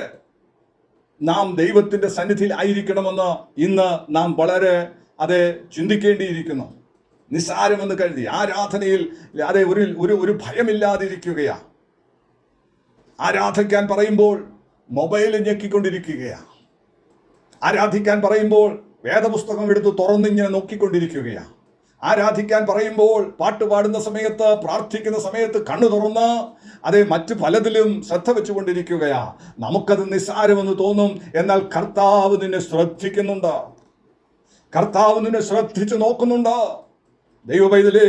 നാം ദൈവത്തിൻ്റെ സന്നിധിയിൽ ആയിരിക്കണമെന്ന് ഇന്ന് നാം വളരെ ചിന്തിക്കേണ്ടിയിരിക്കുന്നു. നിസ്സാരമെന്ന് കരുതി ആരാധനയിൽ ഒരു ഭയമില്ലാതിരിക്കുകയാണ്. ആരാധിക്കാൻ പറയുമ്പോൾ മൊബൈൽ ഞെക്കിക്കൊണ്ടിരിക്കുകയാണ്. ആരാധിക്കാൻ പറയുമ്പോൾ വേദപുസ്തകം എടുത്ത് തുറന്നിങ്ങനെ നോക്കിക്കൊണ്ടിരിക്കുകയാണ്. ആരാധിക്കാൻ പറയുമ്പോൾ പാട്ട് പാടുന്ന സമയത്ത്, പ്രാർത്ഥിക്കുന്ന സമയത്ത് കണ്ണു തുറന്ന് മറ്റു പലതിലും ശ്രദ്ധ വെച്ചുകൊണ്ടിരിക്കുകയാ. നമുക്കത് നിസ്സാരമെന്ന് തോന്നും, എന്നാൽ കർത്താവ് നിന്നെ ശ്രദ്ധിക്കുന്നുണ്ട്, കർത്താവ് നിന്നെ ശ്രദ്ധിച്ചു നോക്കുന്നുണ്ട്. ദൈവപൈതലേ,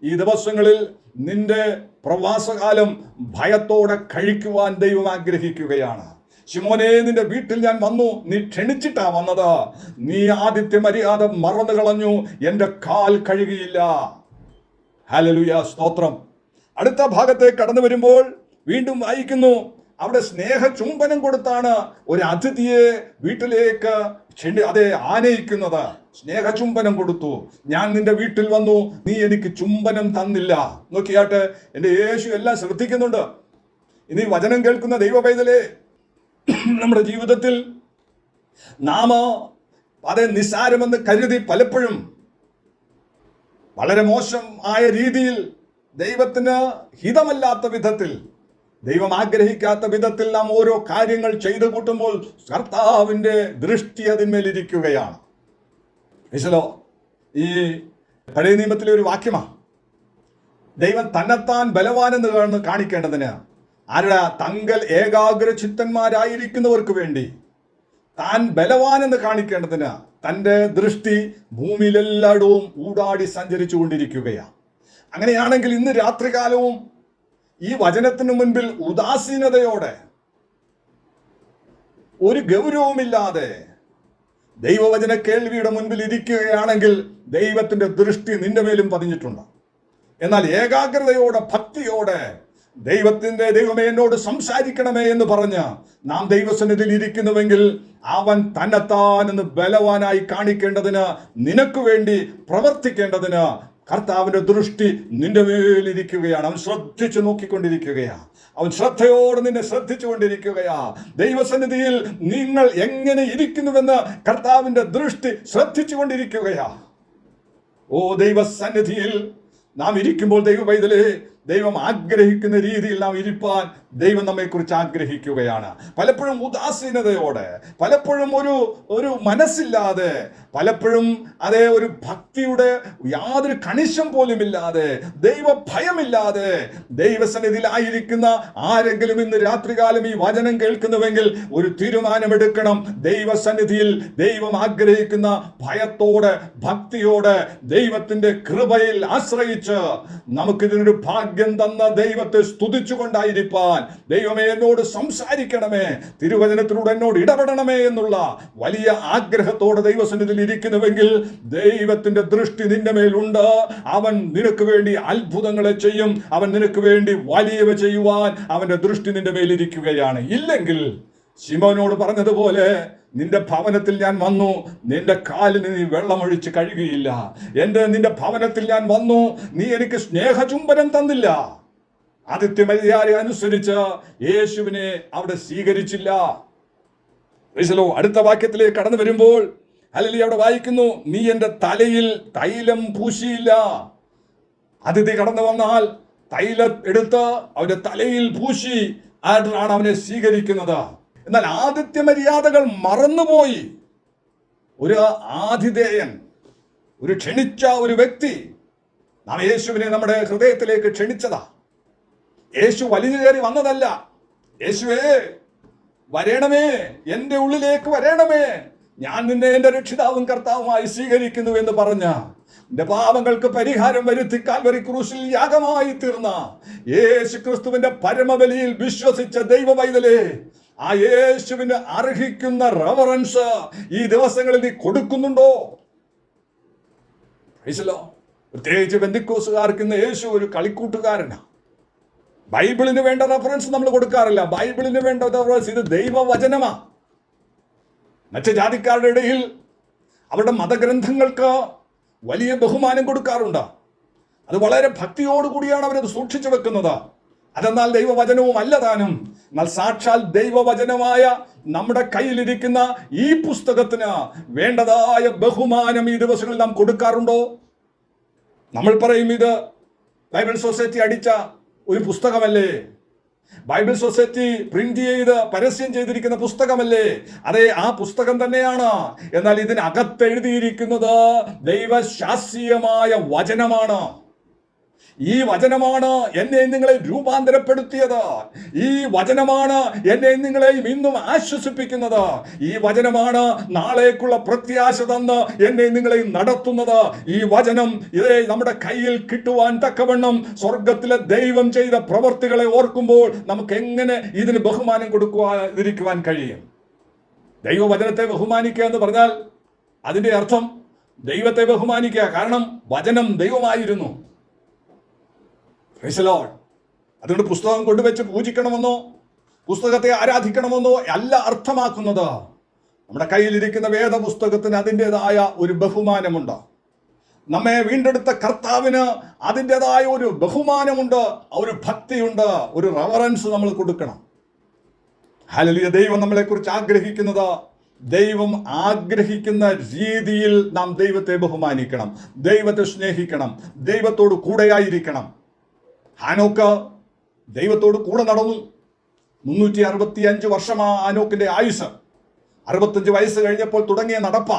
ഈ ദിവസങ്ങളിൽ നിന്റെ പ്രവാസകാലം ഭയത്തോടെ കഴിക്കുവാൻ ദൈവം ആഗ്രഹിക്കുകയാണ്. ശിമോനെ, നിന്റെ വീട്ടിൽ ഞാൻ വന്നു, നീ ക്ഷണിച്ചിട്ടാ വന്നത്, നീ ആതിഥ്യ മര്യാദ മറന്നു കളഞ്ഞു, എൻ്റെ കാൽ കഴുകിയില്ല. ഹല്ലേലൂയ, സ്തോത്രം. അടുത്ത ഭാഗത്തേക്ക് കടന്നു വരുമ്പോൾ വീണ്ടും വായിക്കുന്നു, അവിടെ സ്നേഹ ചുംബനം കൊടുത്താണ് ഒരു അതിഥിയെ വീട്ടിലേക്ക് ആനയിക്കുന്നത്. സ്നേഹചുംബനം കൊടുത്തു. ഞാൻ നിന്റെ വീട്ടിൽ വന്നു, നീ എനിക്ക് ചുംബനം തന്നില്ല. നോക്കിയാട്ടെ, എൻ്റെ യേശു എല്ലാം ശ്രദ്ധിക്കുന്നുണ്ട്. ഇനി വചനം കേൾക്കുന്ന ദൈവപൈതലേ, നമ്മുടെ ജീവിതത്തിൽ നാം നിസ്സാരമെന്ന് കരുതി പലപ്പോഴും വളരെ മോശം ആയ രീതിയിൽ, ദൈവത്തിന് ഹിതമല്ലാത്ത വിധത്തിൽ, ദൈവം ആഗ്രഹിക്കാത്ത വിധത്തിൽ നാം ഓരോ കാര്യങ്ങൾ ചെയ്തു കൂട്ടുമ്പോൾ കർത്താവിൻ്റെ ദൃഷ്ടി അതിന്മേലിരിക്കുകയാണ്. ഈ പഴയ നിയമത്തിലെ ഒരു വാക്യമാണ്, ദൈവം തന്നെത്താൻ ബലവാനെന്ന് കാണിക്കേണ്ടതിന് ആരുടെ തങ്കൽ ഏകാഗ്ര ചിത്തന്മാരായിരിക്കുന്നവർക്ക് വേണ്ടി താൻ ബലവാനെന്ന് കാണിക്കേണ്ടതിന് തൻ്റെ ദൃഷ്ടി ഭൂമിയിലെല്ലായിടവും ഊടാടി സഞ്ചരിച്ചു കൊണ്ടിരിക്കുകയാണ്. അങ്ങനെയാണെങ്കിൽ ഇന്ന് രാത്രികാലവും ഈ വചനത്തിന് മുൻപിൽ ഉദാസീനതയോടെ, ഒരു ഗൗരവമില്ലാതെ ദൈവവചന കേൾവിയുടെ മുൻപിൽ ഇരിക്കുകയാണെങ്കിൽ ദൈവത്തിൻ്റെ ദൃഷ്ടി നിന്റെ മേലും പതിഞ്ഞിട്ടുണ്ട്. എന്നാൽ ഏകാഗ്രതയോടെ, ഭക്തിയോടെ, ദൈവമേ എന്നോട് സംസാരിക്കണമേ എന്ന് പറഞ്ഞ് നാം ദൈവസന്നിധിയിൽ ഇരിക്കുന്നുവെങ്കിൽ അവൻ തന്നെത്താനെന്ന് ബലവാനായി കാണിക്കേണ്ടതിന്, നിനക്ക് വേണ്ടി പ്രവർത്തിക്കേണ്ടതിന് കർത്താവിൻ്റെ ദൃഷ്ടി നിന്റെ മേലിരിക്കുകയാണ്. അവൻ ശ്രദ്ധിച്ചു നോക്കിക്കൊണ്ടിരിക്കുകയാണ്. അവൻ ശ്രദ്ധയോടെ നിന്നെ ശ്രദ്ധിച്ചുകൊണ്ടിരിക്കുകയാ. ദൈവസന്നിധിയിൽ നിങ്ങൾ എങ്ങനെ ഇരിക്കുന്നുവെന്ന് കർത്താവിൻ്റെ ദൃഷ്ടി ശ്രദ്ധിച്ചുകൊണ്ടിരിക്കുകയാ. ഓ, ദൈവസന്നിധിയിൽ നാം ഇരിക്കുമ്പോൾ ദൈവപൈതലേ, ദൈവം ആഗ്രഹിക്കുന്ന രീതിയിൽ നാം ഇരിപ്പാൻ ദൈവം നമ്മെക്കുറിച്ച് ആഗ്രഹിക്കുകയാണ്. പലപ്പോഴും ഉദാസീനതയോടെ, പലപ്പോഴും ഒരു മനസ്സില്ലാതെ, പലപ്പോഴും ഒരു ഭക്തിയുടെ യാതൊരു കണിശം പോലും ഇല്ലാതെ, ദൈവഭയമില്ലാതെ ദൈവസന്നിധിയിലായിരിക്കുന്ന ആരെങ്കിലും ഇന്ന് രാത്രികാലം ഈ വചനം കേൾക്കുന്നുവെങ്കിൽ ഒരു തീരുമാനമെടുക്കണം. ദൈവസന്നിധിയിൽ ദൈവം ആഗ്രഹിക്കുന്ന ഭയത്തോടെ, ഭക്തിയോടെ, ദൈവത്തിന്റെ കൃപയിൽ ആശ്രയിച്ച് നമുക്കിതിനൊരു ഭാഗ്യം തന്ന ദൈവത്തെ സ്തുതിച്ചുകൊണ്ടായിരിക്കാൻ, ദൈവമേ എന്നോട് സംസാരിക്കണമേ, തിരുവചനത്തിലൂടെ എന്നോട് ഇടപെടണമേ എന്നുള്ള വലിയ ആഗ്രഹത്തോടെ ദൈവസന്നിധിയിൽ ഇരിക്കുന്നുവെങ്കിൽ ദൈവത്തിന്റെ ദൃഷ്ടി നിന്റെ മേലുണ്ട്. അവൻ നിനക്ക് വേണ്ടി അത്ഭുതങ്ങളെ ചെയ്യും. അവൻ നിനക്ക് വേണ്ടി വലിയവ ചെയ്യുവാൻ അവന്റെ ദൃഷ്ടി നിന്റെ മേലിരിക്കുകയാണ്. ഇല്ലെങ്കിൽ ശിമോനോട് പറഞ്ഞതുപോലെ നിന്റെ ഭവനത്തിൽ ഞാൻ വന്നു, നിന്റെ കാലിന് നീ വെള്ളമൊഴിച്ച് കഴുകിയില്ല. നിന്റെ ഭവനത്തിൽ ഞാൻ വന്നു, നീ എനിക്ക് സ്നേഹചുംബനം തന്നില്ല. ആതിഥ്യമര്യാദ അനുസരിച്ച് യേശുവിനെ അവിടെ സ്വീകരിച്ചില്ല. അടുത്ത വാക്യത്തിലേക്ക് കടന്നു വരുമ്പോൾ ഹല്ലേലൂയ അവിടെ വായിക്കുന്നു, നീ എൻ്റെ തലയിൽ തൈലം പൂശിയില്ല. അതിഥി കടന്നു വന്നാൽ തൈലം എടുത്ത് അവന്റെ തലയിൽ പൂശി ആയിട്ടാണ് അവനെ സ്വീകരിക്കുന്നത്. എന്നാൽ ആതിഥ്യ മര്യാദകൾ മറന്നുപോയി. ഒരു ആതിഥേയൻ, ഒരു ക്ഷണിച്ച ഒരു വ്യക്തി, നാം യേശുവിനെ നമ്മുടെ ഹൃദയത്തിലേക്ക് ക്ഷണിച്ചതാ. യേശു വലിഞ്ഞു കയറി വന്നതല്ല. യേശുവേ വരണമേ, എൻ്റെ ഉള്ളിലേക്ക് വരണമേ, ഞാൻ നിന്നെ എൻ്റെ രക്ഷിതാവും കർത്താവുമായി സ്വീകരിക്കുന്നു എന്ന് പറഞ്ഞ, നിന്റെ പാപങ്ങൾക്ക് പരിഹാരം വരുത്തി കാൽവരി ക്രൂശിൽ യാഗമായി തീർന്ന യേശു ക്രിസ്തുവിന്റെ പരമബലിയിൽ വിശ്വസിച്ച ദൈവ പൈതലേ, ആ യേശുവിന് അർഹിക്കുന്ന റെവറൻസ് ഈ ദിവസങ്ങളിൽ നീ കൊടുക്കുന്നുണ്ടോ? പ്രത്യേകിച്ച് പെന്തിക്കോസുകാർക്ക് ഇന്ന് യേശു ഒരു കളിക്കൂട്ടുകാരനാ. ബൈബിളിന് വേണ്ട റെഫറൻസ് നമ്മൾ കൊടുക്കാറില്ല. ബൈബിളിന് വേണ്ട റെഫറൻസ് ഇത് ദൈവവചനമാ. മറ്റ് ജാതിക്കാരുടെ ഇടയിൽ അവരുടെ മതഗ്രന്ഥങ്ങൾക്ക് വലിയ ബഹുമാനം കൊടുക്കാറുണ്ട്. അത് വളരെ ഭക്തിയോടുകൂടിയാണ് അവരത് സൂക്ഷിച്ചു വെക്കുന്നത്. അതെന്നാൽ ദൈവവചനവും അല്ല താനും. എന്നാൽ സാക്ഷാൽ ദൈവവചനമായ നമ്മുടെ കയ്യിലിരിക്കുന്ന ഈ പുസ്തകത്തിന് വേണ്ടതായ ബഹുമാനം ഈ ദിവസങ്ങളിൽ നാം കൊടുക്കാറുണ്ടോ? നമ്മൾ പറയും ഇത് ബൈബിൾ സൊസൈറ്റി അടിച്ച ഒരു പുസ്തകമല്ലേ, ബൈബിൾ സൊസൈറ്റി പ്രിന്റ് ചെയ്ത് പരസ്യം ചെയ്തിരിക്കുന്ന പുസ്തകമല്ലേ? അതെ, ആ പുസ്തകം തന്നെയാണ്. എന്നാൽ ഇതിനകത്ത് എഴുതിയിരിക്കുന്നത് ദൈവശാസ്ത്രീയമായ വചനമാണ്. ഈ വചനമാണ് എന്നെ നിങ്ങളെ രൂപാന്തരപ്പെടുത്തിയത്. ഈ വചനമാണ് എന്നെ നിങ്ങളെയും ഇന്നും ആശ്വസിപ്പിക്കുന്നത്. ഈ വചനമാണ് നാളേക്കുള്ള പ്രത്യാശ തന്ന് എന്നെ നിങ്ങളെയും നടത്തുന്നത്. ഈ വചനം ഇതേ നമ്മുടെ കയ്യിൽ കിട്ടുവാൻ തക്കവണ്ണം സ്വർഗത്തിലെ ദൈവം ചെയ്ത പ്രവർത്തികളെ ഓർക്കുമ്പോൾ നമുക്ക് എങ്ങനെ ഇതിന് ബഹുമാനം കൊടുക്കുവാതിരിക്കുവാൻ കഴിയും? ദൈവവചനത്തെ ബഹുമാനിക്കുക എന്ന് പറഞ്ഞാൽ അതിന്റെ അർത്ഥം ദൈവത്തെ ബഹുമാനിക്കുക. കാരണം വചനം ദൈവമായിരുന്നു. അതുകൊണ്ട് പുസ്തകം കൊണ്ടുവച്ച് പൂജിക്കണമെന്നോ പുസ്തകത്തെ ആരാധിക്കണമെന്നോ അല്ല അർത്ഥമാക്കുന്നത്. നമ്മുടെ കയ്യിലിരിക്കുന്ന വേദപുസ്തകത്തിന് അതിൻ്റെതായ ഒരു ബഹുമാനമുണ്ട്. നമ്മെ വീണ്ടെടുത്ത കർത്താവിന് അതിൻ്റെതായ ഒരു ബഹുമാനമുണ്ട്, ഒരു ഭക്തിയുണ്ട്, ഒരു റെവറൻസ് നമ്മൾ കൊടുക്കണം. ഹല്ലേലൂയ. ദൈവം നമ്മളെക്കുറിച്ച് ആഗ്രഹിക്കുന്നത്, ദൈവം ആഗ്രഹിക്കുന്ന രീതിയിൽ നാം ദൈവത്തെ ബഹുമാനിക്കണം, ദൈവത്തെ സ്നേഹിക്കണം, ദൈവത്തോട് കൂടെയായിരിക്കണം. ഹാനോക്ക് ദൈവത്തോട് കൂടെ നടന്നു. 365 വർഷമാ ഹാനോക്കിന്റെ ആയുസ്. 65 വയസ്സ് കഴിഞ്ഞപ്പോൾ തുടങ്ങിയ നടപ്പ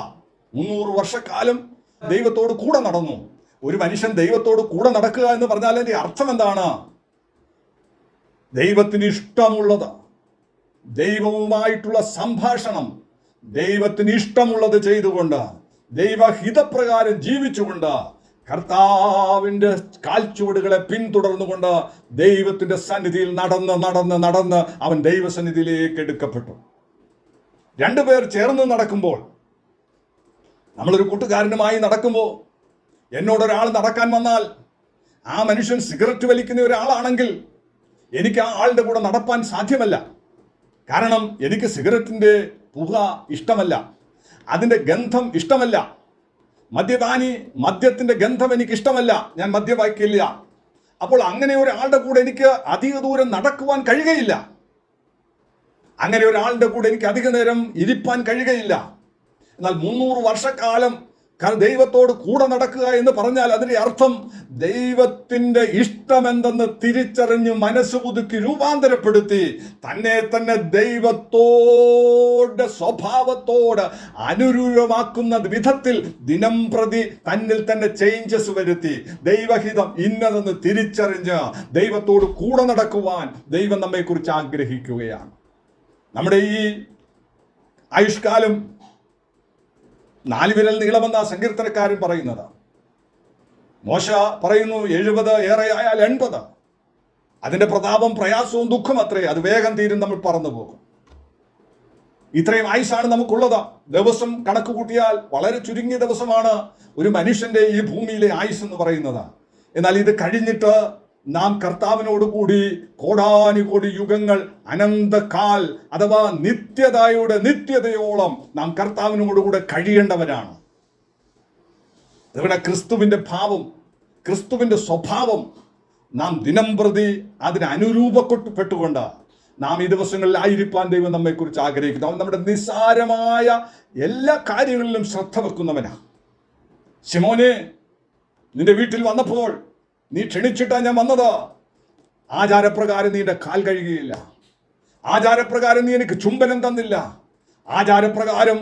300 വർഷക്കാലം ദൈവത്തോട് കൂടെ നടന്നു. ഒരു മനുഷ്യൻ ദൈവത്തോട് കൂടെ നടക്കുക എന്ന് പറഞ്ഞാൽ അതിന്റെ അർത്ഥം എന്താണ്? ദൈവത്തിന് ഇഷ്ടമുള്ളത്, ദൈവവുമായിട്ടുള്ള സംഭാഷണം, ദൈവത്തിന് ഇഷ്ടമുള്ളത് ചെയ്തുകൊണ്ട്, ദൈവഹിതപ്രകാരം ജീവിച്ചുകൊണ്ട്, കർത്താവിന്റെ കാൽച്ചുവടുകളെ പിന്തുടർന്നുകൊണ്ട് ദൈവത്തിന്റെ സന്നിധിയിൽ നടന്ന് നടന്ന് നടന്ന് അവൻ ദൈവസന്നിധിയിലേക്ക് എടുക്കപ്പെട്ടു. രണ്ടുപേർ ചേർന്ന് നടക്കുമ്പോൾ, നമ്മളൊരു കൂട്ടുകാരനുമായി നടക്കുമ്പോൾ എന്നോടൊരാൾ നടക്കാൻ വന്നാൽ ആ മനുഷ്യൻ സിഗരറ്റ് വലിക്കുന്ന ഒരാളാണെങ്കിൽ എനിക്ക് ആ ആളുടെ കൂടെ നടപ്പാൻ സാധ്യമല്ല. കാരണം എനിക്ക് സിഗരറ്റിന്റെ പുക ഇഷ്ടമല്ല, അതിന്റെ ഗന്ധം ഇഷ്ടമല്ല. മദ്യത്തിന്റെ ഗന്ധം എനിക്ക് ഇഷ്ടമല്ല, ഞാൻ മദ്യപാക്കില്ല. അപ്പോൾ അങ്ങനെ ഒരാളുടെ കൂടെ എനിക്ക് അധിക ദൂരം നടക്കുവാൻ കഴിയുകയില്ല. അങ്ങനെ ഒരാളുടെ കൂടെ എനിക്ക് അധിക നേരം ഇരിപ്പാൻ കഴിയുകയില്ല. എന്നാൽ 300 വർഷക്കാലം ദൈവത്തോട് കൂടെ നടക്കുക എന്ന് പറഞ്ഞാൽ അതിന്റെ അർത്ഥം ദൈവത്തിന്റെ ഇഷ്ടമെന്തെന്ന് തിരിച്ചറിഞ്ഞ് മനസ്സ് പുതുക്കി രൂപാന്തരപ്പെടുത്തി തന്നെ ദൈവത്തോടെ സ്വഭാവത്തോട് അനുരൂപമാക്കുന്ന വിധത്തിൽ ദിനം പ്രതി തന്നിൽ തന്നെ ചേഞ്ചസ് വരുത്തി ദൈവഹിതം ഇന്നതെന്ന് തിരിച്ചറിഞ്ഞ് ദൈവത്തോട് കൂടെ നടക്കുവാൻ ദൈവം നമ്മെക്കുറിച്ച് ആഗ്രഹിക്കുകയാണ്. നമ്മുടെ ഈ ആയുഷ്കാലം 4 വിരൽ നീളമെന്ന സങ്കീർത്തനക്കാരൻ പറയുന്നത്. മോശ പറയുന്നു 70 ഏറെയായാൽ 80. അതിന്റെ പ്രതാപം പ്രയാസവും ദുഃഖം അത്രേ, അത് വേഗം തീരും, നമ്മൾ പറന്നു പോകും. ഇത്രയും ആയുസാണ് നമുക്കുള്ളത്. ദിവസം കണക്ക് കൂട്ടിയാൽ വളരെ ചുരുങ്ങിയ ദിവസമാണ് ഒരു മനുഷ്യന്റെ ഈ ഭൂമിയിലെ ആയുസ് എന്ന് പറയുന്നത്. എന്നാൽ ഇത് കഴിഞ്ഞിട്ട് നാം കർത്താവിനോടുകൂടി കോടാനുകോടി യുഗങ്ങൾ, അനന്തകാൽ അഥവാ നിത്യതയോളം നാം കർത്താവിനോടുകൂടെ കഴിയേണ്ടവരാണ്. അതുകൊണ്ട് ക്രിസ്തുവിൻ്റെ ഭാവം, ക്രിസ്തുവിൻ്റെ സ്വഭാവം നാം ദിനം പ്രതി അതിന് അനുരൂപപ്പെട്ടുകൊണ്ട് നാം ഈ ദിവസങ്ങളിൽ ആയിരിക്കാൻ ദൈവം നമ്മെക്കുറിച്ച് ആഗ്രഹിക്കുന്നു. അവൻ നമ്മുടെ നിസ്സാരമായ എല്ലാ കാര്യങ്ങളിലും ശ്രദ്ധ വെക്കുന്നവനാണ്. ശിമോനെ, നിന്റെ വീട്ടിൽ വന്നപ്പോൾ നീ ക്ഷണിച്ചിട്ടാണ് ഞാൻ വന്നത്. ആചാരപ്രകാരം നീ എൻ്റെ കാൽ കഴുകിയില്ല. ആചാരപ്രകാരം നീ എനിക്ക് ചുംബനം തന്നില്ല. ആചാരപ്രകാരം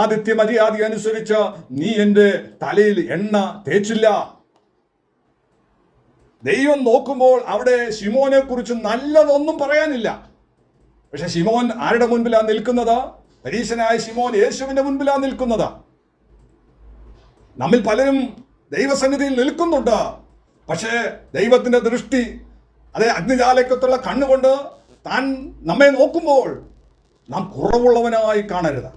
ആദിത്യ മര്യാദ അനുസരിച്ച് നീ എൻ്റെ തലയിൽ എണ്ണ തേച്ചില്ല. ദൈവം നോക്കുമ്പോൾ അവിടെ ശിമോനെ കുറിച്ച് നല്ലതൊന്നും പറയാനില്ല. പക്ഷെ ശിമോൻ ആരുടെ മുൻപിലാണ് നിൽക്കുന്നത്? പരീശനായ ശിമോൻ യേശുവിന്റെ മുൻപിലാണ് നിൽക്കുന്നത്. നമ്മിൽ പലരും ദൈവസന്നിധിയിൽ നിൽക്കുന്നുണ്ട്. പക്ഷേ ദൈവത്തിന്റെ ദൃഷ്ടി അഗ്നിജാലക്കത്തുള്ള കണ്ണുകൊണ്ട് താൻ നമ്മെ നോക്കുമ്പോൾ നാം കുറവുള്ളവനായി കാണരുത്.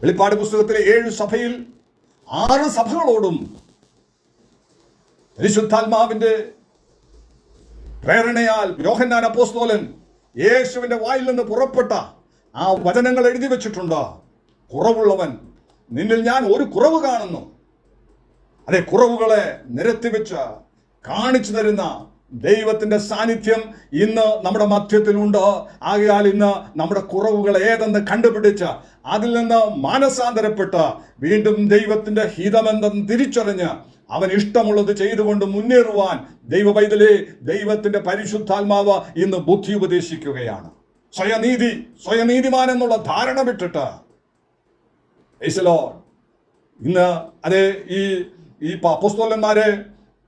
വെളിപ്പാട് പുസ്തകത്തിലെ 7 സഭയിൽ 6 സഭകളോടും പരിശുദ്ധാത്മാവിന്റെ പ്രേരണയാൽ യോഹന്നാൻ അപ്പോസ്തലൻ യേശുവിന്റെ വായിൽ നിന്ന് പുറപ്പെട്ട ആ വചനങ്ങൾ എഴുതി വെച്ചിട്ടുണ്ട്. കുറവുള്ളവൻ, നിന്നിൽ ഞാൻ ഒരു കുറവ് കാണുന്നു. കുറവുകളെ നിരത്തി വെച്ച് കാണിച്ചു തരുന്ന ദൈവത്തിന്റെ സാന്നിധ്യം ഇന്ന് നമ്മുടെ മധ്യത്തിലുണ്ട്. ആകയാൽ ഇന്ന് നമ്മുടെ കുറവുകൾ ഏതെന്ന് കണ്ടുപിടിച്ച് അതിൽ നിന്ന് മാനസാന്തരപ്പെട്ട് വീണ്ടും ദൈവത്തിന്റെ ഹിതമെന്തെന്ന് തിരിച്ചറിഞ്ഞ് അവൻ ഇഷ്ടമുള്ളത് ചെയ്തുകൊണ്ട് മുന്നേറുവാൻ ദൈവപൈതലേ, ദൈവത്തിന്റെ പരിശുദ്ധാത്മാവ് ഇന്ന് ബുദ്ധി ഉപദേശിക്കുകയാണ്. സ്വയനീതിമാൻ എന്നുള്ള ധാരണ വിട്ടിട്ട് ഇന്ന് ഈ അപ്പോസ്തലന്മാരെ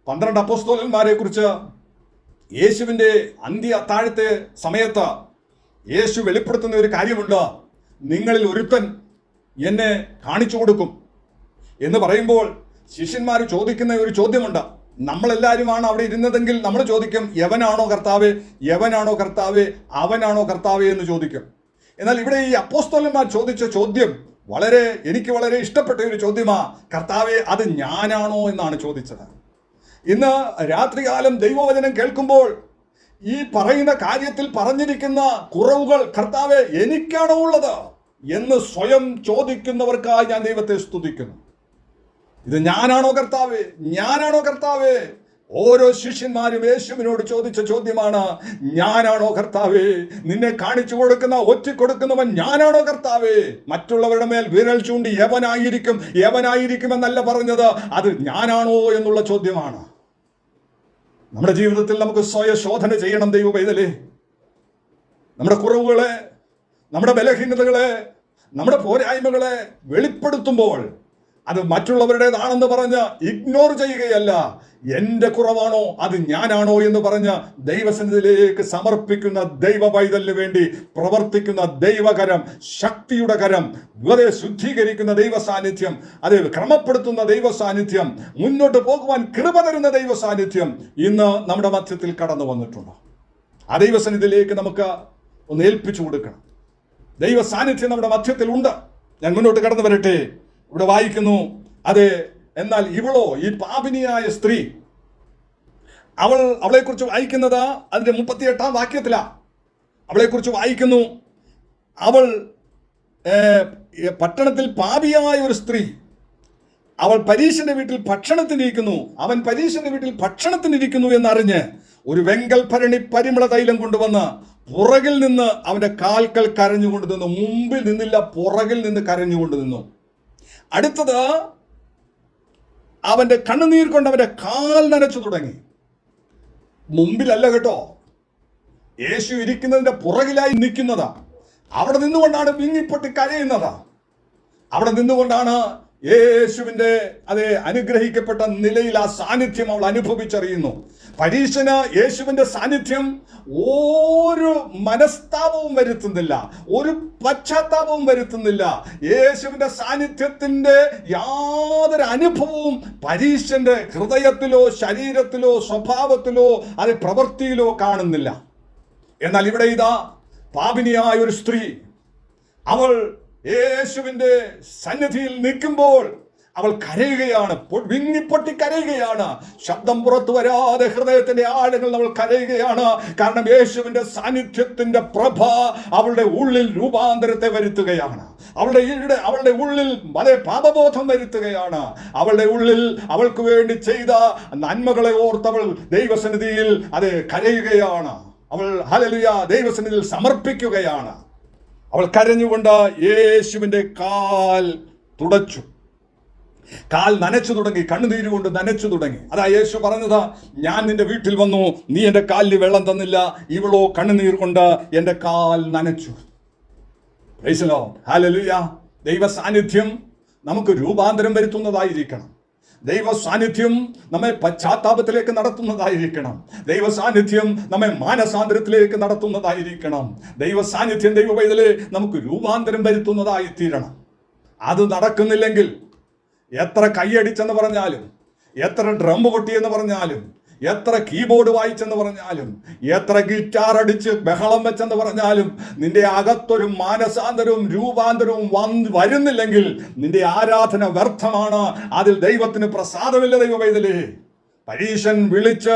12 അപ്പോസ്തലന്മാരെ കുറിച്ച് യേശുവിൻ്റെ അന്ത്യ അത്താഴത്തെ സമയത്ത് യേശു വെളിപ്പെടുത്തുന്ന ഒരു കാര്യമുണ്ട്. നിങ്ങളിൽ ഒരുത്തൻ എന്നെ കാണിച്ചു കൊടുക്കും എന്ന് പറയുമ്പോൾ ശിഷ്യന്മാർ ചോദിക്കുന്ന ഒരു ചോദ്യമുണ്ട്. നമ്മളെല്ലാവരുമാണ് അവിടെ ഇരുന്നതെങ്കിൽ നമ്മൾ ചോദിക്കും, യവനാണോ കർത്താവേ, യവനാണോ കർത്താവേ, അവനാണോ കർത്താവേ എന്ന് ചോദിക്കും. എന്നാൽ ഇവിടെ ഈ അപ്പോസ്തലന്മാർ ചോദിച്ച ചോദ്യം എനിക്ക് വളരെ ഇഷ്ടപ്പെട്ട ഒരു ചോദ്യമാ. കർത്താവേ, അത് ഞാനാണോ എന്നാണ് ചോദിച്ചത്. ഇന്ന് രാത്രികാലം ദൈവവചനം കേൾക്കുമ്പോൾ ഈ പറയുന്ന കാര്യത്തിൽ പറഞ്ഞിരിക്കുന്ന കുറവുകൾ കർത്താവേ എനിക്കാണോ ഉള്ളത് എന്ന് സ്വയം ചോദിക്കുന്നവർക്കായി ഞാൻ ദൈവത്തെ സ്തുതിക്കുന്നു. ഇത് ഞാനാണോ കർത്താവേ, ഞാനാണോ കർത്താവേ? ഓരോ ശിഷ്യന്മാരും യേശുവിനോട് ചോദിച്ച ചോദ്യമാണ്, ഞാനാണോ കർത്താവേ? നിന്നെ കാണിച്ചു ഒറ്റിക്കൊടുക്കുന്നവൻ ഞാനാണോ കർത്താവേ? മറ്റുള്ളവരുടെ മേൽ വിരൽ ചൂണ്ടി യവനായിരിക്കും എന്നല്ല പറഞ്ഞത്, അത് ഞാനാണോ എന്നുള്ള ചോദ്യമാണ്. നമ്മുടെ ജീവിതത്തിൽ നമുക്ക് സ്വയശോധന ചെയ്യണം ദൈവപൈതലേ. നമ്മുടെ കുറവുകളെ, നമ്മുടെ ബലഹീനതകളെ, നമ്മുടെ പോരായ്മകളെ വെളിപ്പെടുത്തുമ്പോൾ അത് മറ്റുള്ളവരുടേതാണെന്ന് പറഞ്ഞ് ഇഗ്നോർ ചെയ്യുകയല്ല. എൻ്റെ കുറവാണോ അത് ഞാനാണോ എന്ന് പറഞ്ഞ് ദൈവസന്നിധിയിലേക്ക് സമർപ്പിക്കുന്ന ദൈവ പൈതലിന് വേണ്ടി പ്രവർത്തിക്കുന്ന ദൈവകരം, ശക്തിയുടെ കരം, ശുദ്ധീകരിക്കുന്ന ദൈവ സാന്നിധ്യം, ക്രമപ്പെടുത്തുന്ന ദൈവ സാന്നിധ്യം, മുന്നോട്ട് പോകുവാൻ കൃപ തരുന്ന ദൈവ സാന്നിധ്യം ഇന്ന് നമ്മുടെ മധ്യത്തിൽ കടന്നു വന്നിട്ടുണ്ട്. ആ ദൈവസന്നിധിയിലേക്ക് നമുക്ക് ഒന്ന് ഏൽപ്പിച്ചു കൊടുക്കണം. ദൈവ സാന്നിധ്യം നമ്മുടെ മധ്യത്തിൽ ഉണ്ട്. ഞാൻ മുന്നോട്ട് കടന്നു വരട്ടെ. ഇവിടെ വായിക്കുന്നു, എന്നാൽ ഇവളോ, ഈ പാപിനിയായ സ്ത്രീ, അവളെക്കുറിച്ച് വായിക്കുന്നത് അതിന്റെ 38-ാം വാക്യത്തിലാണ്. അവളെക്കുറിച്ച് വായിക്കുന്നു, അവൾ പട്ടണത്തിൽ പാപിയായ ഒരു സ്ത്രീ, അവൾ പരീശന്റെ വീട്ടിൽ ഭക്ഷണത്തിനിരിക്കുന്നു, അവൻ പരീശന്റെ വീട്ടിൽ ഭക്ഷണത്തിനിരിക്കുന്നു എന്നറിഞ്ഞ് ഒരു വെങ്കൽ ഭരണി പരിമള തൈലം കൊണ്ടുവന്ന് പുറകിൽ നിന്ന് അവന്റെ കാൽക്കൽ കരഞ്ഞുകൊണ്ട് നിന്നു. മുമ്പിൽ നിന്നില്ല, പുറകിൽ നിന്ന് കരഞ്ഞുകൊണ്ട് നിന്നു. അടുത്തത്, അവന്റെ കണ്ണുനീർ കൊണ്ട് അവന്റെ കാൽ നനച്ചു തുടങ്ങി. മുമ്പിലല്ല കേട്ടോ, യേശു ഇരിക്കുന്നതിന്റെ പുറകിലായി നിൽക്കുന്നതാ. അവിടെ നിന്നുകൊണ്ടാണ് വിങ്ങിപ്പൊട്ടി കരയുന്നത്. അവിടെ നിന്നുകൊണ്ടാണ് യേശുവിന്റെ അനുഗ്രഹിക്കപ്പെട്ട നിലയിൽ ആ സാന്നിധ്യം അവൾ അനുഭവിച്ചറിയുന്നു. പരീശന് യേശുവിന്റെ സാന്നിധ്യം ഒരു മനസ്താപവും വരുത്തുന്നില്ല, ഒരു പശ്ചാത്താപവും വരുത്തുന്നില്ല. യേശുവിന്റെ സാന്നിധ്യത്തിന്റെ യാതൊരു അനുഭവവും പരീശന്റെ ഹൃദയത്തിലോ ശരീരത്തിലോ സ്വഭാവത്തിലോ പ്രവൃത്തിയിലോ കാണുന്നില്ല. എന്നാൽ ഇവിടെ ഇതാ പാപിനിയായ ഒരു സ്ത്രീ, അവൾ യേശുവിന്റെ സന്നിധിയിൽ നിൽക്കുമ്പോൾ അവൾ കരയുകയാണ്, വിങ്ങിപ്പൊട്ടി കരയുകയാണ്. ശബ്ദം പുറത്തു വരാതെ ഹൃദയത്തിന്റെ ആഴങ്ങൾ അവൾ കരയുകയാണ്. കാരണം യേശുവിന്റെ സാന്നിധ്യത്തിന്റെ പ്രഭ അവളുടെ ഉള്ളിൽ രൂപാന്തരത്തെ വരുത്തുകയാണ്. അവളുടെ ഉള്ളിൽ വളരെ പാപബോധം വരുത്തുകയാണ്. അവളുടെ ഉള്ളിൽ അവൾക്ക് വേണ്ടി ചെയ്ത നന്മകളെ ഓർത്തവൾ ദൈവസന്നിധിയിൽ അത് കരയുകയാണ്. അവൾ ഹല്ലേലൂയ ദൈവസന്നിധിയിൽ സമർപ്പിക്കുകയാണ്. അവൾ കരഞ്ഞുകൊണ്ട് യേശുവിന്റെ കാൽ തുടച്ചു. കാൽ നനച്ചു തുടങ്ങി, കണ്ണുനീര് കൊണ്ട് നനച്ചു തുടങ്ങി. അതാ യേശു പറഞ്ഞത്, ഞാൻ നിന്റെ വീട്ടിൽ വന്നു, നീ എൻ്റെ കാലിൽ വെള്ളം തന്നില്ല, ഇവളോ കണ്ണുനീർ കൊണ്ട് എൻ്റെ കാൽ നനച്ചു. Price the lord, hallelujah. ദൈവ സാന്നിധ്യം നമുക്ക് രൂപാന്തരം വരുത്തുന്നതായിരിക്കണം. ദൈവ സാന്നിധ്യം നമ്മെ പശ്ചാത്താപത്തിലേക്ക് നടത്തുന്നതായിരിക്കണം. ദൈവ സാന്നിധ്യം നമ്മെ മാനസാന്തരത്തിലേക്ക് നടത്തുന്നതായിരിക്കണം. ദൈവ സാന്നിധ്യം ദൈവ പൈതലേ നമുക്ക് രൂപാന്തരം വരുത്തുന്നതായി തീരണം. അത് നടക്കുന്നില്ലെങ്കിൽ എത്ര കൈയടിച്ചെന്ന് പറഞ്ഞാലും, എത്ര ഡ്രം കൊട്ടിയെന്ന് പറഞ്ഞാലും, എത്ര കീബോർഡ് വായിച്ചെന്ന് പറഞ്ഞാലും, എത്ര ഗിറ്റാർ അടിച്ച് ബഹളം വെച്ചെന്ന് പറഞ്ഞാലും, നിന്റെ അകത്തൊരു മാനസാന്തരവും രൂപാന്തരവും വരുന്നില്ലെങ്കിൽ നിന്റെ ആരാധന വ്യർത്ഥമാണ്. അതിൽ ദൈവത്തിന് പ്രസാദമില്ല. ദൈവ പൈതലേ, പരീശൻ വിളിച്ച്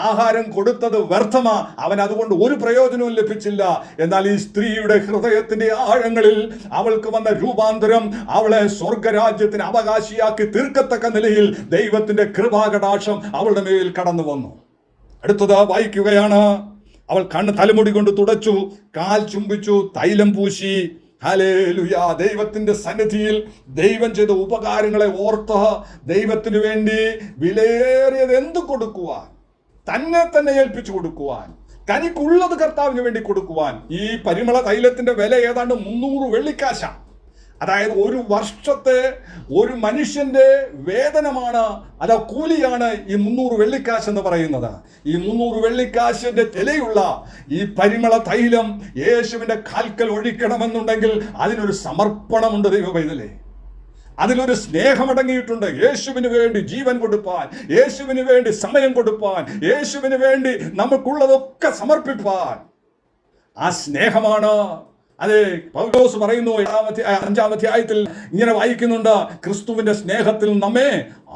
ആഹാരം കൊടുത്തത് വ്യർത്ഥമാ. അവൻ അതുകൊണ്ട് ഒരു പ്രയോജനവും ലഭിച്ചില്ല. എന്നാൽ ഈ സ്ത്രീയുടെ ഹൃദയത്തിന്റെ ആഴങ്ങളിൽ അവൾക്ക് വന്ന രൂപാന്തരം അവളെ സ്വർഗരാജ്യത്തിന് അവകാശിയാക്കി തീർക്കത്തക്ക നിലയിൽ ദൈവത്തിന്റെ കൃപാകടാക്ഷം അവളുടെ മേൽ കടന്നു വന്നു. അടുത്തത് വായിക്കുകയാണ്. അവൾ തലമുടി കൊണ്ട് തുടച്ചു, കാൽ ചുംബിച്ചു, തൈലം പൂശി. ഹല്ലേലൂയ. ദൈവത്തിന്റെ സന്നിധിയിൽ ദൈവം ചെയ്ത ഉപകാരങ്ങളെ ഓർത്ത് ദൈവത്തിന് വേണ്ടി വിലയേറിയത് എന്ത് കൊടുക്കുവാൻ, തന്നെ ഏൽപ്പിച്ചു കൊടുക്കുവാൻ, തനിക്കുള്ളത് കർത്താവിന് വേണ്ടി കൊടുക്കുവാൻ. ഈ പരിമള തൈലത്തിന്റെ വില ഏതാണ്ട് 300 വെള്ളിക്കാശ. അതായത് ഒരു വർഷത്തെ ഒരു മനുഷ്യന്റെ വേതനമാണ്, അതാ കൂലിയാണ് ഈ 300 വെള്ളിക്കാശ് എന്ന് പറയുന്നത്. ഈ 300 വെള്ളിക്കാശിന്റെ വിലയുള്ള ഈ പരിമള തൈലം യേശുവിന്റെ കാൽക്കൽ ഒഴിക്കണമെന്നുണ്ടെങ്കിൽ അതിനൊരു സമർപ്പണമുണ്ട്. ദൈവ പൈതലേ, അതിലൊരു സ്നേഹമടങ്ങിയിട്ടുണ്ട്. യേശുവിന് വേണ്ടി ജീവൻ കൊടുപ്പാൻ, യേശുവിന് വേണ്ടി സമയം കൊടുപ്പാൻ, യേശുവിന് വേണ്ടി നമുക്കുള്ളതൊക്കെ സമർപ്പിപ്പാൻ. ആ സ്നേഹമാണ്. അതെ, പൗലോസ് പറയുന്നു 5-ാം അധ്യായത്തിൽ ഇങ്ങനെ വായിക്കുന്നുണ്ട്, ക്രിസ്തുവിന്റെ സ്നേഹത്തിൽ നമ്മെ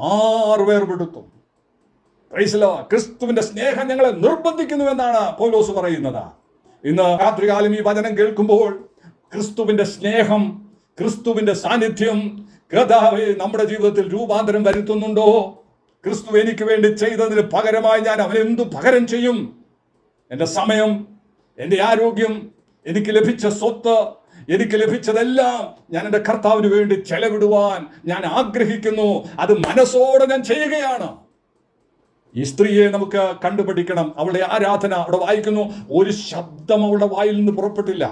6 വേർപെടുത്തും. Price the Lord. ക്രിസ്തുവിന്റെ സ്നേഹം ഞങ്ങളെ നിർബന്ധിക്കുന്നു എന്നാണ് പൗലോസ് പറയുന്നത്. ഇന്ന് രാത്രികാലം ഈ വചനം കേൾക്കുമ്പോൾ ക്രിസ്തുവിന്റെ സ്നേഹം, ക്രിസ്തുവിന്റെ സാന്നിധ്യം കർത്താവേ നമ്മുടെ ജീവിതത്തിൽ രൂപാന്തരം വരുത്തുന്നുണ്ടോ? ക്രിസ്തു എനിക്ക് വേണ്ടി ചെയ്തതിന് പകരമായി ഞാൻ അവനെന്തു പകരം ചെയ്യും? എൻ്റെ സമയം, എൻ്റെ ആരോഗ്യം, എനിക്ക് ലഭിച്ച സ്വത്ത്, എനിക്ക് ലഭിച്ചതെല്ലാം ഞാൻ എൻ്റെ കർത്താവിന് വേണ്ടി ചെലവിടുവാൻ ഞാൻ ആഗ്രഹിക്കുന്നു. അത് മനസ്സോടെ ഞാൻ ചെയ്യുകയാണ്. ഈ സ്ത്രീയെ നമുക്ക് കണ്ടുപിടിക്കണം. അവളുടെ ആരാധന അവിടെ വായിക്കുന്നു, ഒരു ശബ്ദം അവളുടെ വായിൽ നിന്ന് പുറപ്പെട്ടില്ല.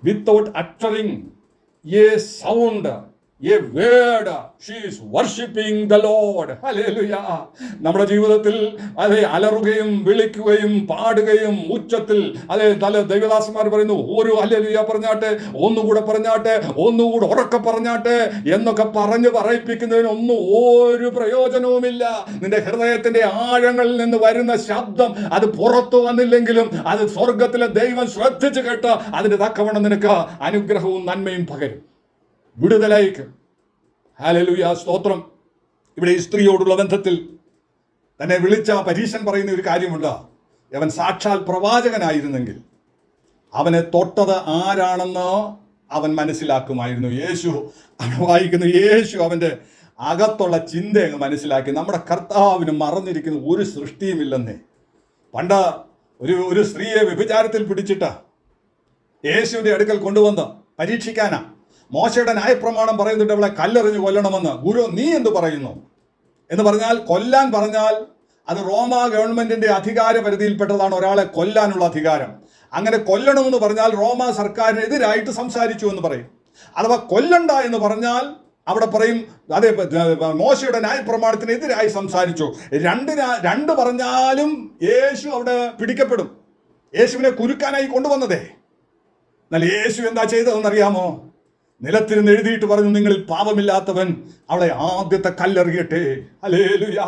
Without uttering a sound, a word, she is worshiping the Lord. Hallelujah. നമ്മുടെ ജീവിതത്തിൽ അതെ അലറുകയും വിളിക്കുകയും പാടുകയും ഉച്ചത്തിൽ അതെ ദൈവദാസന്മാർ പറയുന്നു, ഒരു ഹല്ലേലൂയ പറഞ്ഞാട്ടെ, ഒന്നുകൂടെ പറഞ്ഞാട്ടെ, ഒന്നുകൂടെ ഉറക്കെ പറഞ്ഞാട്ടെ എന്നൊക്കെ പറഞ്ഞ് പറയിപ്പിക്കുന്നതിനൊന്നും ഒരു പ്രയോജനവുമില്ല. നിന്റെ ഹൃദയത്തിന്റെ ആഴങ്ങളിൽ നിന്ന് വരുന്ന ശബ്ദം അത് പുറത്തു വന്നില്ലെങ്കിലും അത് സ്വർഗത്തിലെ ദൈവം ശ്രദ്ധിച്ചു കേട്ട് അതിന്റെ തക്കവണ്ണം നിനക്ക് അനുഗ്രഹവും നന്മയും പകരും, വിടുതലയക്കും. ഹല്ലേലൂയ, സ്തോത്രം. ഇവിടെ ഈ സ്ത്രീയോടുള്ള ബന്ധത്തിൽ തന്നെ വിളിച്ച പരീശൻ പറയുന്ന ഒരു കാര്യമുണ്ട്. അവൻ സാക്ഷാൽ പ്രവാചകനായിരുന്നെങ്കിൽ അവനെ തൊട്ടത് ആരാണെന്ന് അവൻ മനസ്സിലാക്കുമായിരുന്നു. യേശു അവൻ വായിക്കുന്നു, യേശു അവൻ്റെ അകത്തുള്ള ചിന്ത അങ്ങ് മനസ്സിലാക്കി. നമ്മുടെ കർത്താവിന് മറന്നിരിക്കുന്ന ഒരു സൃഷ്ടിയുമില്ലെന്നേ. പണ്ട് ഒരു സ്ത്രീയെ വ്യഭിചാരത്തിൽ പിടിച്ചിട്ട് യേശുവിൻ്റെ അടുക്കൽ കൊണ്ടുവന്ന് പരീക്ഷിക്കാനാ. മോശയുടെ ന്യായപ്രമാണം പറയുന്നുണ്ട് അവളെ കല്ലെറിഞ്ഞ് കൊല്ലണമെന്ന്. ഗുരു നീ എന്ത് പറയുന്നു എന്ന് പറഞ്ഞാൽ, കൊല്ലാൻ പറഞ്ഞാൽ അത് റോമ ഗവൺമെന്റിന്റെ അധികാര പരിധിയിൽപ്പെട്ടതാണ് ഒരാളെ കൊല്ലാനുള്ള അധികാരം. അങ്ങനെ കൊല്ലണമെന്ന് പറഞ്ഞാൽ റോമ സർക്കാരിനെതിരായിട്ട് സംസാരിച്ചു എന്ന് പറയും. അഥവാ കൊല്ലണ്ട എന്ന് പറഞ്ഞാൽ അവിടെ പറയും അതേ മോശയുടെ ന്യായപ്രമാണത്തിനെതിരായി സംസാരിച്ചു. രണ്ട് പറഞ്ഞാലും യേശു അവിടെ പിടിക്കപ്പെടും. യേശുവിനെ കുരുക്കാനായി കൊണ്ടുവന്നതേ. എന്നാൽ യേശു എന്താ ചെയ്തതെന്നറിയാമോ? നിലത്തിരുന്ന് എഴുതിയിട്ട് പറഞ്ഞു, നിങ്ങളിൽ പാപമില്ലാത്തവൻ അവളെ ആദ്യത്തെ കല്ലെറിയട്ടെ. ഹല്ലേലൂയ.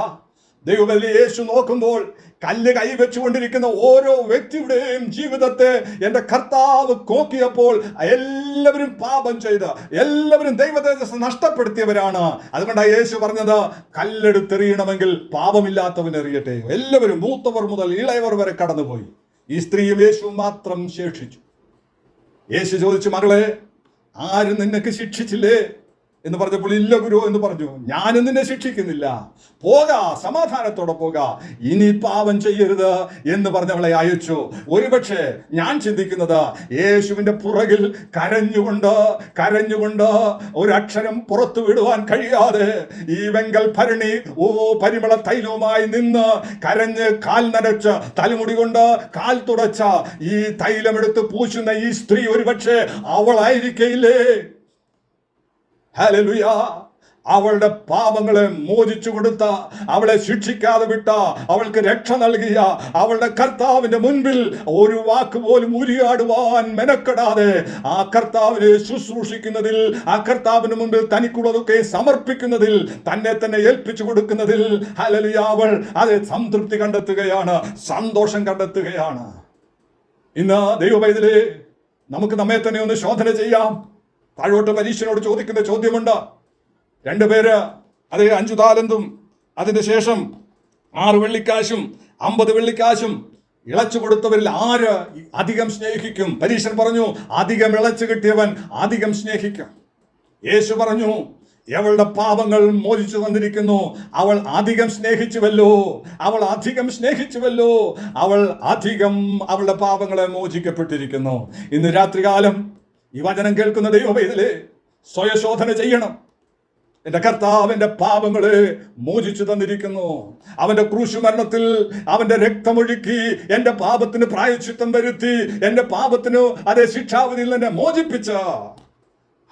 ദൈവമേ, യേശു നോക്കുമ്പോൾ കല്ല് കൈവച്ചുകൊണ്ടിരിക്കുന്ന ഓരോ വ്യക്തിയുടെയും ജീവിതത്തെ എൻ്റെ കർത്താവ് നോക്കിയപ്പോൾ എല്ലാവരും പാപം ചെയ്ത് എല്ലാവരും ദൈവതേജസ് നഷ്ടപ്പെടുത്തിയവരാണ്. അതുകൊണ്ടാണ് യേശു പറഞ്ഞത്, കല്ലെടുത്തെറിയണമെങ്കിൽ പാപമില്ലാത്തവൻ എറിയട്ടെ. എല്ലാവരും മൂത്തവർ മുതൽ ഇളയവർ വരെ കടന്നുപോയി. ഈ സ്ത്രീയും യേശുവും മാത്രം ശേഷിച്ചു. യേശു ചോദിച്ചു, മകളെ, ആരും നിനക്ക് ശിക്ഷിച്ചില്ലേ എന്ന് പറഞ്ഞപ്പോൾ, ഇല്ല ഗുരു എന്ന് പറഞ്ഞു. ഞാനും നിന്നെ ശിക്ഷിക്കുന്നില്ല, പോകാ, സമാധാനത്തോടെ പോകാ, ഇനി പാപം ചെയ്യരുത് എന്ന് പറഞ്ഞവളെ അയച്ചു. ഒരുപക്ഷെ ഞാൻ ചിന്തിക്കുന്നത്, യേശുവിന്റെ പുറകിൽ കരഞ്ഞുകൊണ്ട് ഒരക്ഷരം പുറത്തു വിടുവാൻ കഴിയാതെ ഈ വെങ്കൽ ഭരണി പരിമള തൈലവുമായി നിന്ന് കരഞ്ഞ് കാൽ നനച്ച് തലമുടി കൊണ്ട് കാൽ തുടച്ച ഈ തൈലമെടുത്ത് പൂശുന്ന ഈ സ്ത്രീ ഒരുപക്ഷെ അവളായിരിക്കയില്ലേ? ഹല്ലേലൂയ! അവളുടെ പാപങ്ങളെ മോചിച്ചു കൊടുത്ത, അവളെ ശിക്ഷിക്കാതെ വിട്ട, അവൾക്ക് രക്ഷ നൽകിയ അവളുടെ കർത്താവിന്റെ മുൻപിൽ ഒരു വാക്ക് പോലും ഉരിയാടുവാൻ മെനക്കെടാതെ ആ കർത്താവിനെ ശുശ്രൂഷിക്കുന്നതിൽ, ആ കർത്താവിന് മുൻപിൽ തനിക്കുള്ളതൊക്കെ സമർപ്പിക്കുന്നതിൽ, തന്നെ തന്നെ ഏൽപ്പിച്ചു കൊടുക്കുന്നതിൽ ഹല്ലേലൂയ, അവൾ അത് സംതൃപ്തി കണ്ടെത്തുകയാണ്, സന്തോഷം കണ്ടെത്തുകയാണ്. ഇന്ന് ദൈവപൈതലേ, നമുക്ക് നമ്മെ തന്നെ ഒന്ന് ശോധന ചെയ്യാം. താഴോട്ട് പരീക്ഷനോട് ചോദിക്കുന്ന ചോദ്യമുണ്ട്. രണ്ടുപേര് അതേ 5 താലന്തും അതിന്റെ ശേഷം 6 വെള്ളിക്കാശും 50 വെള്ളിക്കാശും ഇളച്ചു കൊടുത്തവരിൽ ആര് അധികം സ്നേഹിക്കും? പരീശൻ പറഞ്ഞു, അധികം ഇളച്ചു കിട്ടിയവൻ അധികം സ്നേഹിക്കും. യേശു പറഞ്ഞു, അവളുടെ പാപങ്ങൾ മോചിച്ചു തന്നിരിക്കുന്നു, അവൾ അധികം സ്നേഹിച്ചുവല്ലോ, അവൾ അധികം സ്നേഹിച്ചുവല്ലോ, അവൾ അധികം അവളുടെ പാപങ്ങളെ മോചിക്കപ്പെട്ടിരിക്കുന്നു. ഇന്ന് രാത്രികാലം ഈ വചനം കേൾക്കുന്ന ദൈവപൈതലേ, സ്വയശോധന ചെയ്യണം. എന്റെ കർത്താവിന്റെ പാപങ്ങളെ മോചിച്ചു തന്നിരിക്കുന്നു. അവന്റെ ക്രൂശുമരണത്തിൽ അവന്റെ രക്തമൊഴുക്കി എന്റെ പാപത്തിന് പ്രായശ്ചിത്തം വരുത്തി, എന്റെ പാപത്തിന് അതേ ശിക്ഷാവിധിയിൽ എന്നെ മോചിപ്പിച്ച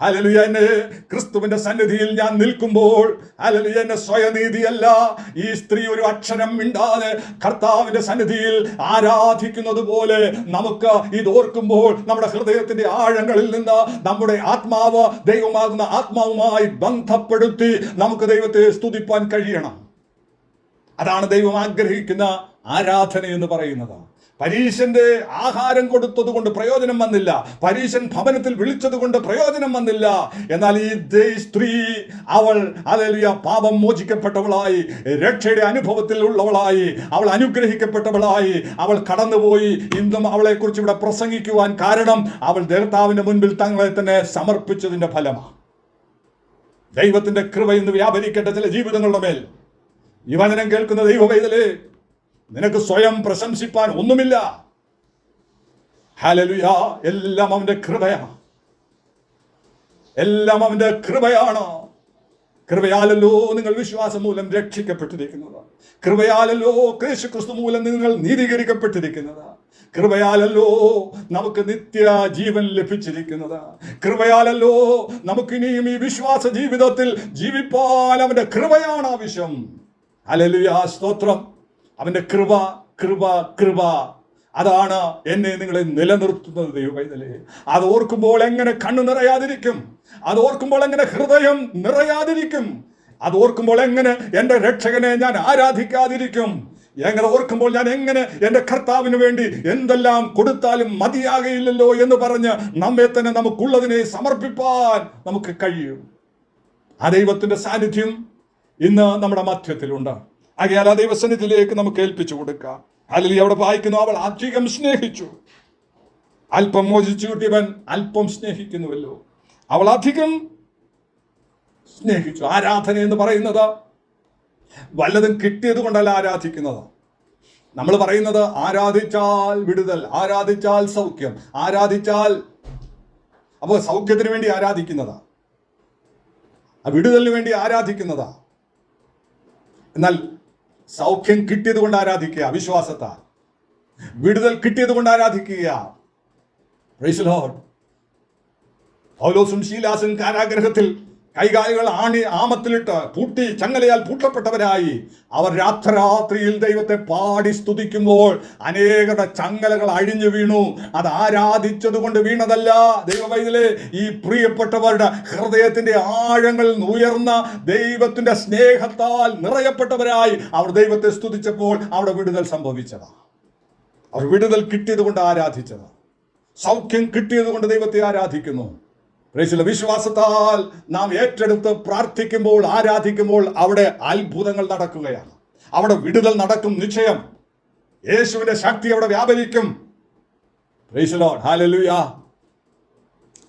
ഹല്ലേലൂയ, എന്നെ ക്രിസ്തുവിന്റെ സന്നിധിയിൽ ഞാൻ നിൽക്കുമ്പോൾ ഹല്ലേലൂയ, എന്നെ സ്വയനീതിയല്ല, ഈ സ്ത്രീ ഒരു അക്ഷരം മിണ്ടാതെ കർത്താവിന്റെ സന്നിധിയിൽ ആരാധിക്കുന്നത് പോലെ നമുക്ക് ഇതോർക്കുമ്പോൾ നമ്മുടെ ഹൃദയത്തിന്റെ ആഴങ്ങളിൽ നിന്ന് നമ്മുടെ ആത്മാവ് ദൈവമാകുന്ന ആത്മാവുമായി ബന്ധപ്പെടുത്തി നമുക്ക് ദൈവത്തെ സ്തുതിപ്പാൻ കഴിയണം. അതാണ് ദൈവം ആഗ്രഹിക്കുന്ന ആരാധന എന്ന് പറയുന്നത്. പരീശന്റെ ആഹാരം കൊടുത്തത് കൊണ്ട് പ്രയോജനം വന്നില്ല, പരീശൻ ഭവനത്തിൽ വിളിച്ചത് കൊണ്ട് പ്രയോജനം വന്നില്ല. എന്നാൽ ഈ സ്ത്രീ അവൾ ഹല്ലേലൂയ പാപം മോചിക്കപ്പെട്ടവളായി, രക്ഷയുടെ അനുഭവത്തിൽ ഉള്ളവളായി, അവൾ അനുഗ്രഹിക്കപ്പെട്ടവളായി അവൾ കടന്നുപോയി. ഇന്നും അവളെ കുറിച്ച് ഇവിടെ പ്രസംഗിക്കുവാൻ കാരണം അവൾ കർത്താവിന്റെ മുൻപിൽ തങ്ങളെ തന്നെ സമർപ്പിച്ചതിന്റെ ഫലമാണ്. ദൈവത്തിന്റെ കൃപ ഇന്ന് വ്യാപരിക്കട്ടെ ചില ജീവിതങ്ങളുടെ മേൽ. ഈ വചനം കേൾക്കുന്ന ദൈവപൈതലേ, നിനക്ക് സ്വയം പ്രശംസിപ്പാൻ ഒന്നുമില്ല. ഹല്ലേലൂയ, എല്ലാം അവന്റെ കൃപയാണ്, എല്ലാം അവന്റെ കൃപയാണ്. കൃപയാലല്ലോ നിങ്ങൾ വിശ്വാസം മൂലം രക്ഷിക്കപ്പെട്ടിരിക്കുന്നത്, കൃപയാലല്ലോ യേശുക്രിസ്തു മൂലം നിങ്ങൾ നീതീകരിക്കപ്പെട്ടിരിക്കുന്നത്, കൃപയാലല്ലോ നമുക്ക് നിത്യ ജീവൻ ലഭിച്ചിരിക്കുന്നത്, കൃപയാലല്ലോ നമുക്കിനിയും ഈ വിശ്വാസ ജീവിതത്തിൽ ജീവിപ്പാൻ അവന്റെ കൃപയാണ് ആവശ്യം. ഹല്ലേലൂയ, സ്തോത്രം. അവന്റെ കൃപ കൃപ കൃപ അതാണ് എന്നെ നിങ്ങളെ നിലനിർത്തുന്നത് ദൈവപൈതലേ. അത് ഓർക്കുമ്പോൾ എങ്ങനെ കണ്ണു നിറയാതിരിക്കും? അത് ഓർക്കുമ്പോൾ എങ്ങനെ ഹൃദയം നിറയാതിരിക്കും? അത് ഓർക്കുമ്പോൾ എങ്ങനെ എൻ്റെ രക്ഷകനെ ഞാൻ ആരാധിക്കാതിരിക്കും? എങ്ങനെ ഓർക്കുമ്പോൾ ഞാൻ എങ്ങനെ എൻ്റെ കർത്താവിന് വേണ്ടി എന്തെല്ലാം കൊടുത്താലും മതിയാകയില്ലല്ലോ എന്ന് പറഞ്ഞ് നമ്മെ തന്നെ നമുക്കുള്ളതിനെ സമർപ്പിപ്പാൻ നമുക്ക് കഴിയും. ആ ദൈവത്തിന്റെ സാന്നിധ്യം ഇന്ന് നമ്മുടെ മധ്യത്തിലുണ്ട്. ആകയാൽ ആ ദൈവസന്നിധിയിലേക്ക് നമുക്ക് ഏൽപ്പിച്ചു കൊടുക്കാം. ഹല്ലേലൂയ. അവിടെ വായിക്കുന്നു, അവൾ അധികം സ്നേഹിച്ചു. അല്പം മോചിച്ചു കിട്ടിയവൻ അല്പം സ്നേഹിക്കുന്നുവല്ലോ. അവൾ അധികം സ്നേഹിച്ചു. ആരാധന എന്ന് പറയുന്നത് വല്ലതും കിട്ടിയത് കൊണ്ടല്ല ആരാധിക്കുന്നത്. നമ്മൾ പറയുന്നത് ആരാധിച്ചാൽ വിടുതൽ, ആരാധിച്ചാൽ സൗഖ്യം, ആരാധിച്ചാൽ, അപ്പോൾ സൗഖ്യത്തിന് വേണ്ടി ആരാധിക്കുന്നതാ, വിടുതലിന് വേണ്ടി ആരാധിക്കുന്നതാ. എന്നാൽ സൗഖ്യം കിട്ടിയത് കൊണ്ട് ആരാധിക്കുക വിശ്വാസത്താൽ, വിടുതൽ കിട്ടിയത് കൊണ്ട് ആരാധിക്കുക. Praise the lord. പൗലോസും ശീലാസും കാരാഗ്രഹത്തിൽ കൈകാലുകൾ ആമത്തിലിട്ട് പൂട്ടി ചങ്ങലയാൽ പൂട്ടപ്പെട്ടവരായി അവർ രാത്രിയിൽ ദൈവത്തെ പാടി സ്തുതിക്കുമ്പോൾ അനേകരുടെ ചങ്ങലകൾ അഴിഞ്ഞു വീണു. അത് ആരാധിച്ചത് കൊണ്ട് വീണതല്ല. ദൈവവൈതലേ, ഈ പ്രിയപ്പെട്ടവരുടെ ഹൃദയത്തിന്റെ ആഴങ്ങളിൽ ഉയർന്ന ദൈവത്തിന്റെ സ്നേഹത്താൽ നിറയപ്പെട്ടവരായി അവർ ദൈവത്തെ സ്തുതിച്ചപ്പോൾ അവിടെ വിടുതൽ സംഭവിച്ചതാ. അവർ വിടുതൽ കിട്ടിയത് കൊണ്ട് ആരാധിച്ചതാ. സൗഖ്യം കിട്ടിയത് കൊണ്ട് ദൈവത്തെ ആരാധിക്കുന്നു. വിശ്വാസത്താൽ നാം ഏറ്റെടുത്ത് പ്രാർത്ഥിക്കുമ്പോൾ, ആരാധിക്കുമ്പോൾ അവിടെ അത്ഭുതങ്ങൾ നടക്കുകയാണ്. അവിടെ വിടുതൽ നടക്കും നിശ്ചയം. യേശുവിന്റെ ശക്തി അവിടെ വ്യാപരിക്കും. Praise the lord, hallelujah.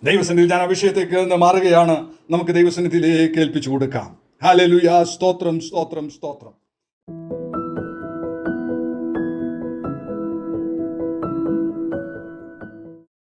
ദൈവസന്നിധിയിൽ ഞാൻ ആ വിഷയത്തേക്ക് നിന്ന് മാറുകയാണ്. നമുക്ക് ദൈവസന്നിധിയിലേക്ക് ഏൽപ്പിച്ചു കൊടുക്കാം. ഹല്ലേലൂയ. സ്തോത്രം, സ്തോത്രം, സ്തോത്രം.